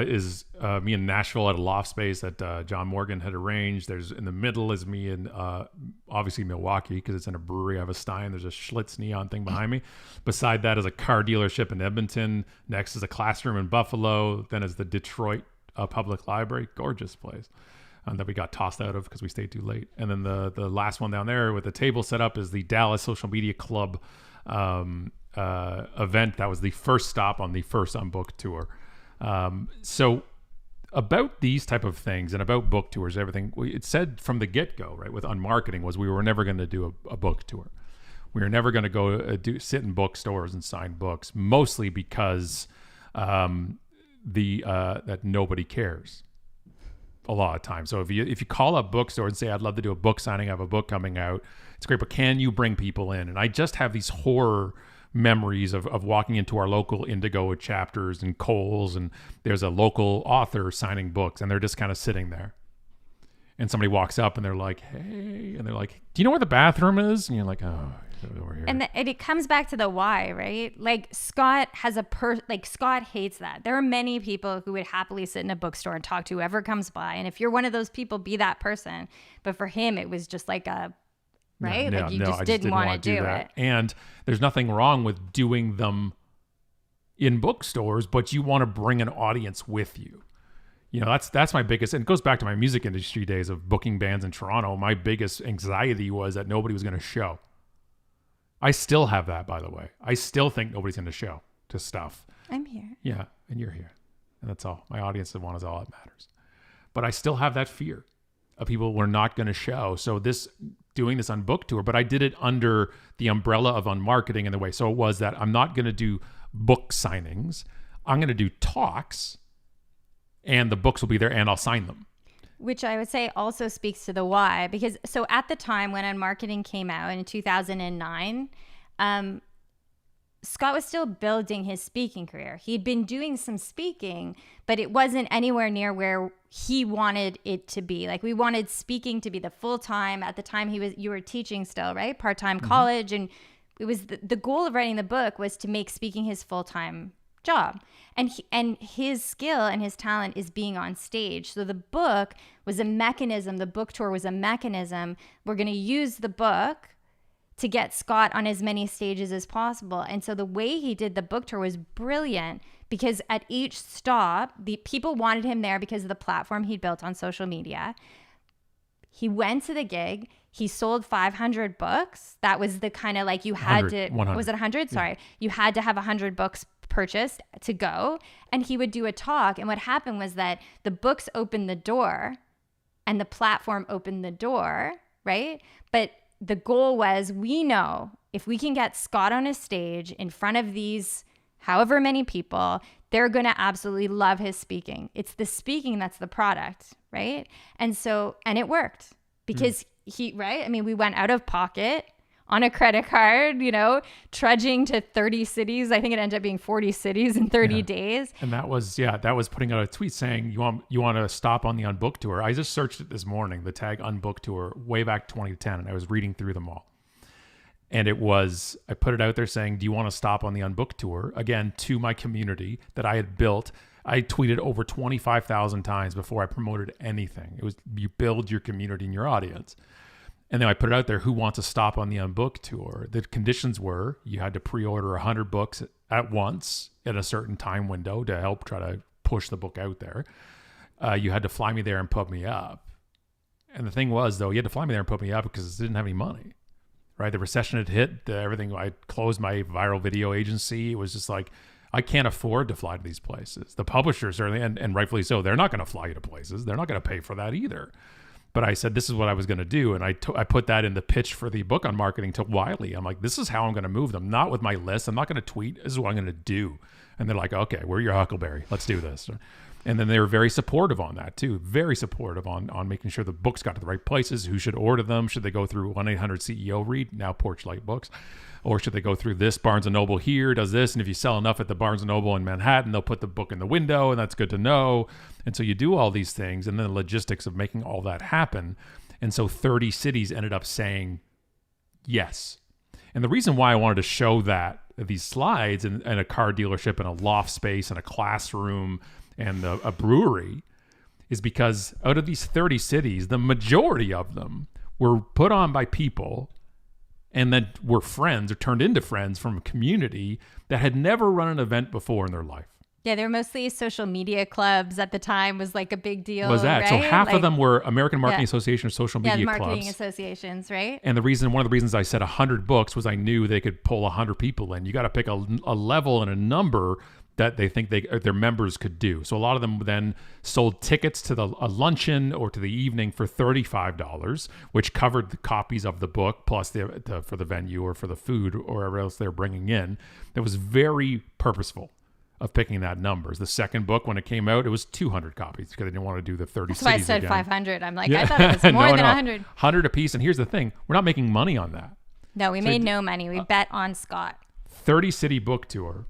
is me in Nashville at a loft space that John Morgan had arranged. There's in the middle is me in obviously Milwaukee because it's in a brewery. I have a Stein. There's a Schlitz neon thing behind me. Beside that is a car dealership in Edmonton. Next is a classroom in Buffalo. Then is the Detroit Public Library. Gorgeous place. That we got tossed out of because we stayed too late. And then the last one down there with the table set up is the Dallas Social Media Club event. That was the first stop on the first UnBook tour. So about these type of things and about book tours, everything, it said from the get-go, right, with UnMarketing was we were never going to do a book tour. We were never going to go sit in bookstores and sign books, mostly because that nobody cares a lot of times. So if you call up bookstore and say, I'd love to do a book signing, I have a book coming out, it's great, but can you bring people in? And I just have these horror memories of walking into our local Indigo chapters and Kohl's, and there's a local author signing books, and they're just kind of sitting there. And somebody walks up and they're like, hey, and they're like, do you know where the bathroom is? And you're like, oh, over here. And it comes back to the why, right? Like Scott has Scott hates that. There are many people who would happily sit in a bookstore and talk to whoever comes by. And if you're one of those people, be that person. But for him, it was just like a, right? No, like you I just didn't want to do that. it. And there's nothing wrong with doing them in bookstores, but you want to bring an audience with you. You know, that's my biggest, and it goes back to my music industry days of booking bands in Toronto. My biggest anxiety was that nobody was going to show. I still have that, by the way. I still think nobody's going to show to stuff. I'm here. Yeah, and you're here. And that's all. My audience is all that matters. But I still have that fear of people who are not going to show. So doing this UnBook tour, but I did it under the umbrella of UnMarketing in the way. So it was that I'm not going to do book signings. I'm going to do talks, and the books will be there, and I'll sign them. Which I would say also speaks to the why, because so at the time when UnMarketing came out in 2009, Scott was still building his speaking career. He'd been doing some speaking, but it wasn't anywhere near where he wanted it to be. Like we wanted speaking to be the full-time. At the time you were teaching still, right? Part-time college. And it was the goal of writing the book was to make speaking his full-time job. And his skill and his talent is being on stage. So the book was a mechanism. The book tour was a mechanism. We're going to use the book to get Scott on as many stages as possible. And so the way he did the book tour was brilliant, because at each stop, the people wanted him there because of the platform he'd built on social media. He went to the gig. He sold 500 books. That was the kind of like, you had to, 100. was it 100? Sorry. You had to have 100 books purchased to go. And he would do a talk. And what happened was that the books opened the door and the platform opened the door, right? But the goal was, we know if we can get Scott on a stage in front of these however many people, they're going to absolutely love his speaking. It's the speaking that's the product, right? And so, and it worked because right? I mean, we went out of pocket on a credit card, you know, trudging to 30 cities. I think it ended up being 40 cities in 30 days. And that was putting out a tweet saying, you want to stop on the UnBook tour. I just searched it this morning, the tag UnBook tour, way back 2010, and I was reading through them all. And I put it out there saying, do you want to stop on the UnBook tour? Again, to my community that I had built. I tweeted over 25,000 times before I promoted anything. It was, you build your community and your audience. And then I put it out there, who wants to stop on the UnBook tour? The conditions were, you had to pre-order 100 books at once at a certain time window to help try to push the book out there. You had to fly me there and put me up. And the thing was, though, you had to fly me there and put me up because I didn't have any money, right? The recession had hit, everything. I closed my viral video agency. It was just like, I can't afford to fly to these places. The publishers are, and rightfully so, they're not going to fly you to places. They're not going to pay for that either. But I said, this is what I was going to do. And I put that in the pitch for the book on marketing to Wiley. I'm like, this is how I'm going to move them. Not with my list. I'm not going to tweet. This is what I'm going to do. And they're like, okay, we're your Huckleberry. Let's do this. And then they were very supportive on that too. Very supportive on making sure the books got to the right places. Who should order them? Should they go through 1-800-CEO Read, now Porchlight Books? Or should they go through this Barnes & Noble here, does this, and if you sell enough at the Barnes & Noble in Manhattan, they'll put the book in the window, and that's good to know. And so you do all these things, and then the logistics of making all that happen. And so 30 cities ended up saying yes. And the reason why I wanted to show these slides in a car dealership and a loft space and a classroom and a brewery is because out of these 30 cities, the majority of them were put on by people and then were friends or turned into friends from a community that had never run an event before in their life. Yeah, they're mostly social media clubs at the time, was like a big deal. Was that? Right? So half of them were American Marketing Association or social media marketing clubs. associations, right? And one of the reasons I said 100 books was I knew they could pull 100 people in. You got to pick a level and a number that they think their members could do. So a lot of them then sold tickets to a luncheon or to the evening for $35, which covered the copies of the book plus for the venue or for the food or whatever else they're bringing in. That was very purposeful of picking that numbers. The second book, when it came out, it was 200 copies because they didn't want to do the 30 That's cities why I said again. 500. I'm like, I thought it was more than 100. 100 a piece. And here's the thing. We're not making money on that. No, we made no money. We bet on Scott. 30 city book tour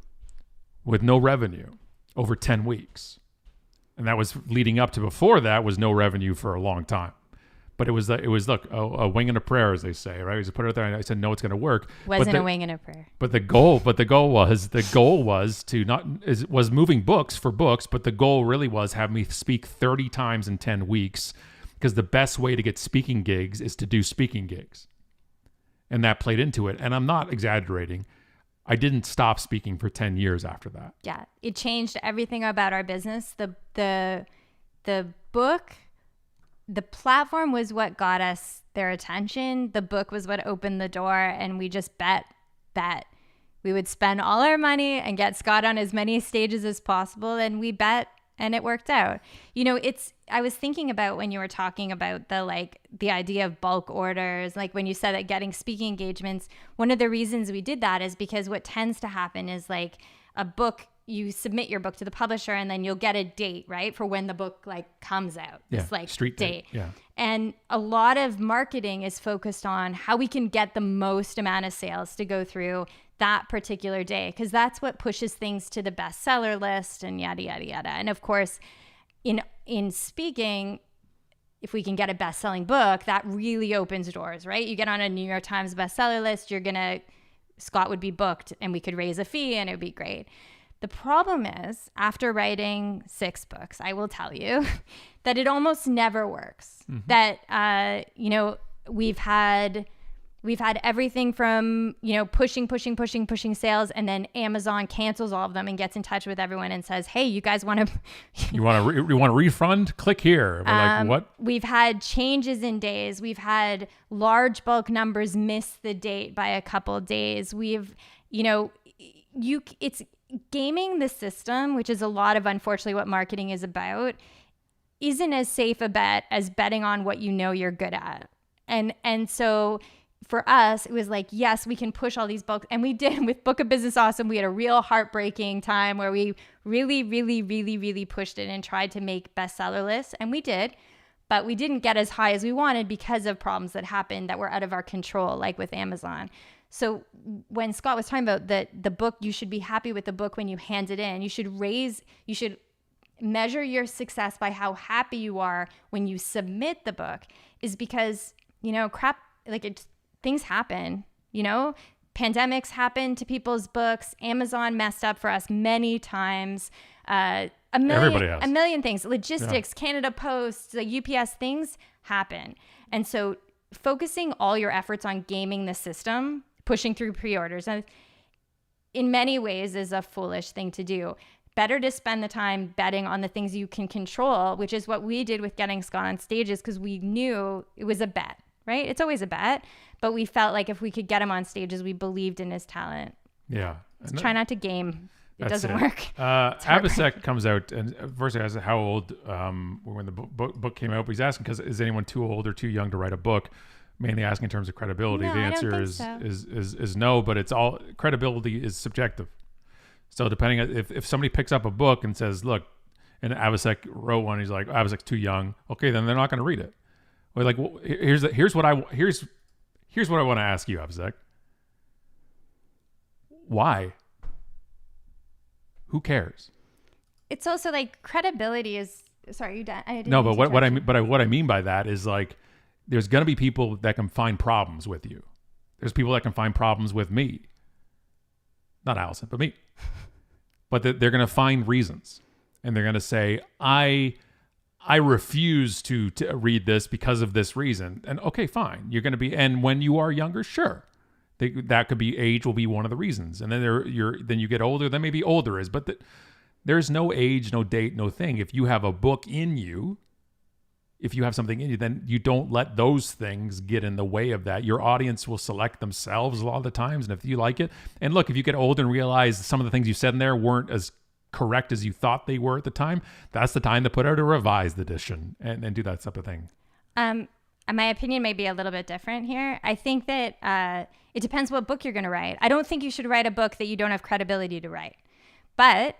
with no revenue over 10 weeks. And that was leading up to, before that was no revenue for a long time. But it was look, a wing and a prayer, as they say, right? We just put it out there and I said, no, it's going to work. Wasn't a wing and a prayer. But the goal was moving books for books. But the goal really was have me speak 30 times in 10 weeks, because the best way to get speaking gigs is to do speaking gigs. And that played into it. And I'm not exaggerating. I didn't stop speaking for 10 years after that. Yeah, it changed everything about our business. The book, the platform was what got us their attention. The book was what opened the door, and we just bet we would spend all our money and get Scott on as many stages as possible, and we bet, and it worked out. You know, I was thinking about when you were talking about the idea of bulk orders, like when you said that getting speaking engagements, one of the reasons we did that is because what tends to happen is like a book, you submit your book to the publisher and then you'll get a date, right? For when the book comes out. Yeah, it's like street date. Yeah. And a lot of marketing is focused on how we can get the most amount of sales to go through that particular day, because that's what pushes things to the bestseller list and yada, yada, yada. And of course, in speaking, if we can get a best-selling book, that really opens doors, right? You get on a New York Times bestseller list, Scott would be booked and we could raise a fee and it would be great. The problem is, after writing 6 books, I will tell you that it almost never works. Mm-hmm. That, we've had we've had everything from, pushing sales, and then Amazon cancels all of them and gets in touch with everyone and says, hey, you guys want to You want a refund? Click here. We're like, what? We've had changes in days. We've had large bulk numbers miss the date by a couple of days. We've, it's gaming the system, which is a lot of, unfortunately, what marketing is about, isn't as safe a bet as betting on what you're good at. And so for us, it was like, yes, we can push all these books. And we did with Book of Business Awesome. We had a real heartbreaking time where we really, really, really, really pushed it and tried to make bestseller lists. And we did, but we didn't get as high as we wanted because of problems that happened that were out of our control, like with Amazon. So when Scott was talking about the book, you should be happy with the book when you hand it in. You should measure your success by how happy you are when you submit the book, is because, things happen, pandemics happen to people's books. Amazon messed up for us many times. A million things, logistics, Canada Post, the UPS, things happen. And so focusing all your efforts on gaming the system, pushing through pre-orders, in many ways is a foolish thing to do. Better to spend the time betting on the things you can control, which is what we did with getting Scott on stages, because we knew it was a bet, right? It's always a bet, but we felt like if we could get him on stages, we believed in his talent. Yeah. So try not to game. It doesn't work. Abhishek comes out and first he asks how old when the book came out, but he's asking because is anyone too old or too young to write a book? Mainly asking in terms of credibility. No, the answer is no, but it's all credibility is subjective. So depending on if somebody picks up a book and says, look, and Abhishek wrote one, he's like, Abhishek's too young. Okay, then they're not going to read it. We're like, well, here's what I want to ask you, Abhishek. Why? Who cares? It's also like credibility is. Sorry, you done? No, but what I mean by that is like, there's going to be people that can find problems with you. There's people that can find problems with me. Not Alison, but me. But they're going to find reasons. And they're going to say, I refuse to read this because of this reason. And okay, fine. You're going to be, and when you are younger, sure. That could be age will be one of the reasons. And then then you get older, then maybe older is. But there's no age, no date, no thing. If you have a book in you, if you have something in you, then you don't let those things get in the way of that. Your audience will select themselves a lot of the times. And if you like it, and look, if you get older and realize some of the things you said in there weren't as correct as you thought they were at the time, that's the time to put out a revised edition and do that type of thing. My opinion may be a little bit different here. I think that it depends what book you're going to write. I don't think you should write a book that you don't have credibility to write. But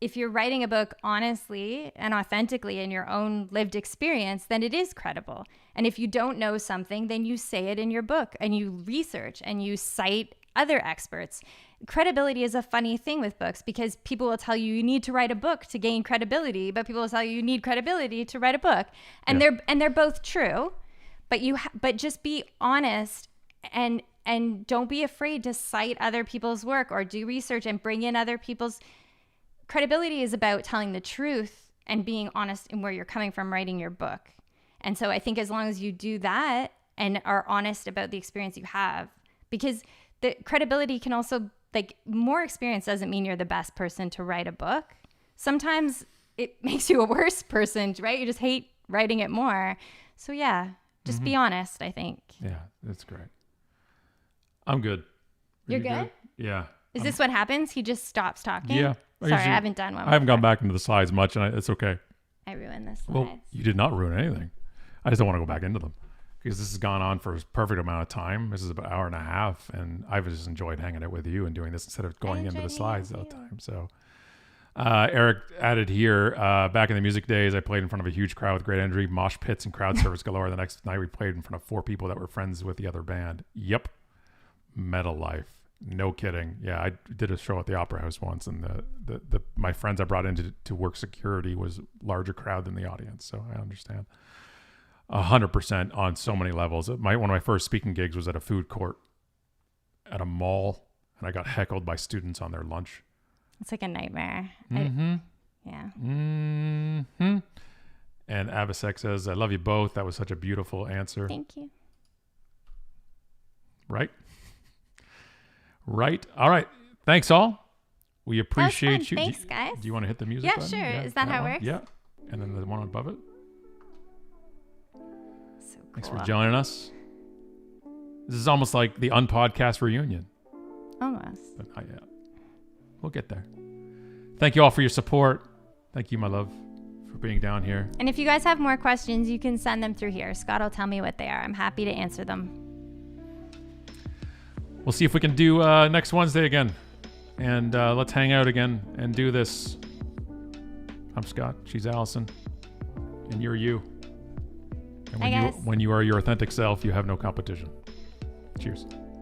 if you're writing a book honestly and authentically in your own lived experience, then it is credible. And if you don't know something, then you say it in your book and you research and you cite other experts. Credibility is a funny thing with books because people will tell you need to write a book to gain credibility, but people will tell you need credibility to write a book. And they're both true, but just be honest and don't be afraid to cite other people's work or do research and bring in other people's. Credibility is about telling the truth and being honest in where you're coming from writing your book. And so I think as long as you do that and are honest about the experience you have, because the credibility can also, like, more experience doesn't mean you're the best person to write a book. Sometimes it makes you a worse person, right? You just hate writing it more. So yeah, just be honest, I think. Yeah, that's great. I'm good. You're good? Yeah. Is this what happens? He just stops talking? Yeah. Sorry, I haven't done one. I haven't gone back into the slides much, and it's okay. I ruined the slides. Well, you did not ruin anything. I just don't want to go back into them because this has gone on for a perfect amount of time. This is about an hour and a half, and I've just enjoyed hanging out with you and doing this instead of going into the slides all the time. So Eric added here, back in the music days, I played in front of a huge crowd with great energy, mosh pits and crowd service galore. The next night we played in front of 4 people that were friends with the other band. Yep. Metal life. No kidding. Yeah, I did a show at the Opera House once, and the my friends I brought in to work security was larger crowd than the audience, so I understand. 100% on so many levels. One of my first speaking gigs was at a food court at a mall, and I got heckled by students on their lunch. It's like a nightmare. Yeah. Mm-hmm. And Abhishek says, I love you both. That was such a beautiful answer. Thank you. Right? Right. All right. Thanks all. We appreciate you. Thanks, guys. Do you want to hit the music Yeah, button? sure. Is that how it one? works? Yeah. And then the one above it. So cool. Thanks for joining us. This is almost like the Unpodcast reunion. Almost. But yeah, we'll get there. Thank you all for your support. Thank you, my love, for being down here. And if you guys have more questions, you can send them through here. Scott will tell me what they are. I'm happy to answer them. We'll see if we can do next Wednesday again. And let's hang out again and do this. I'm Scott. She's Alison. And you're you. And Hi, guys. when you are your authentic self, you have no competition. Cheers.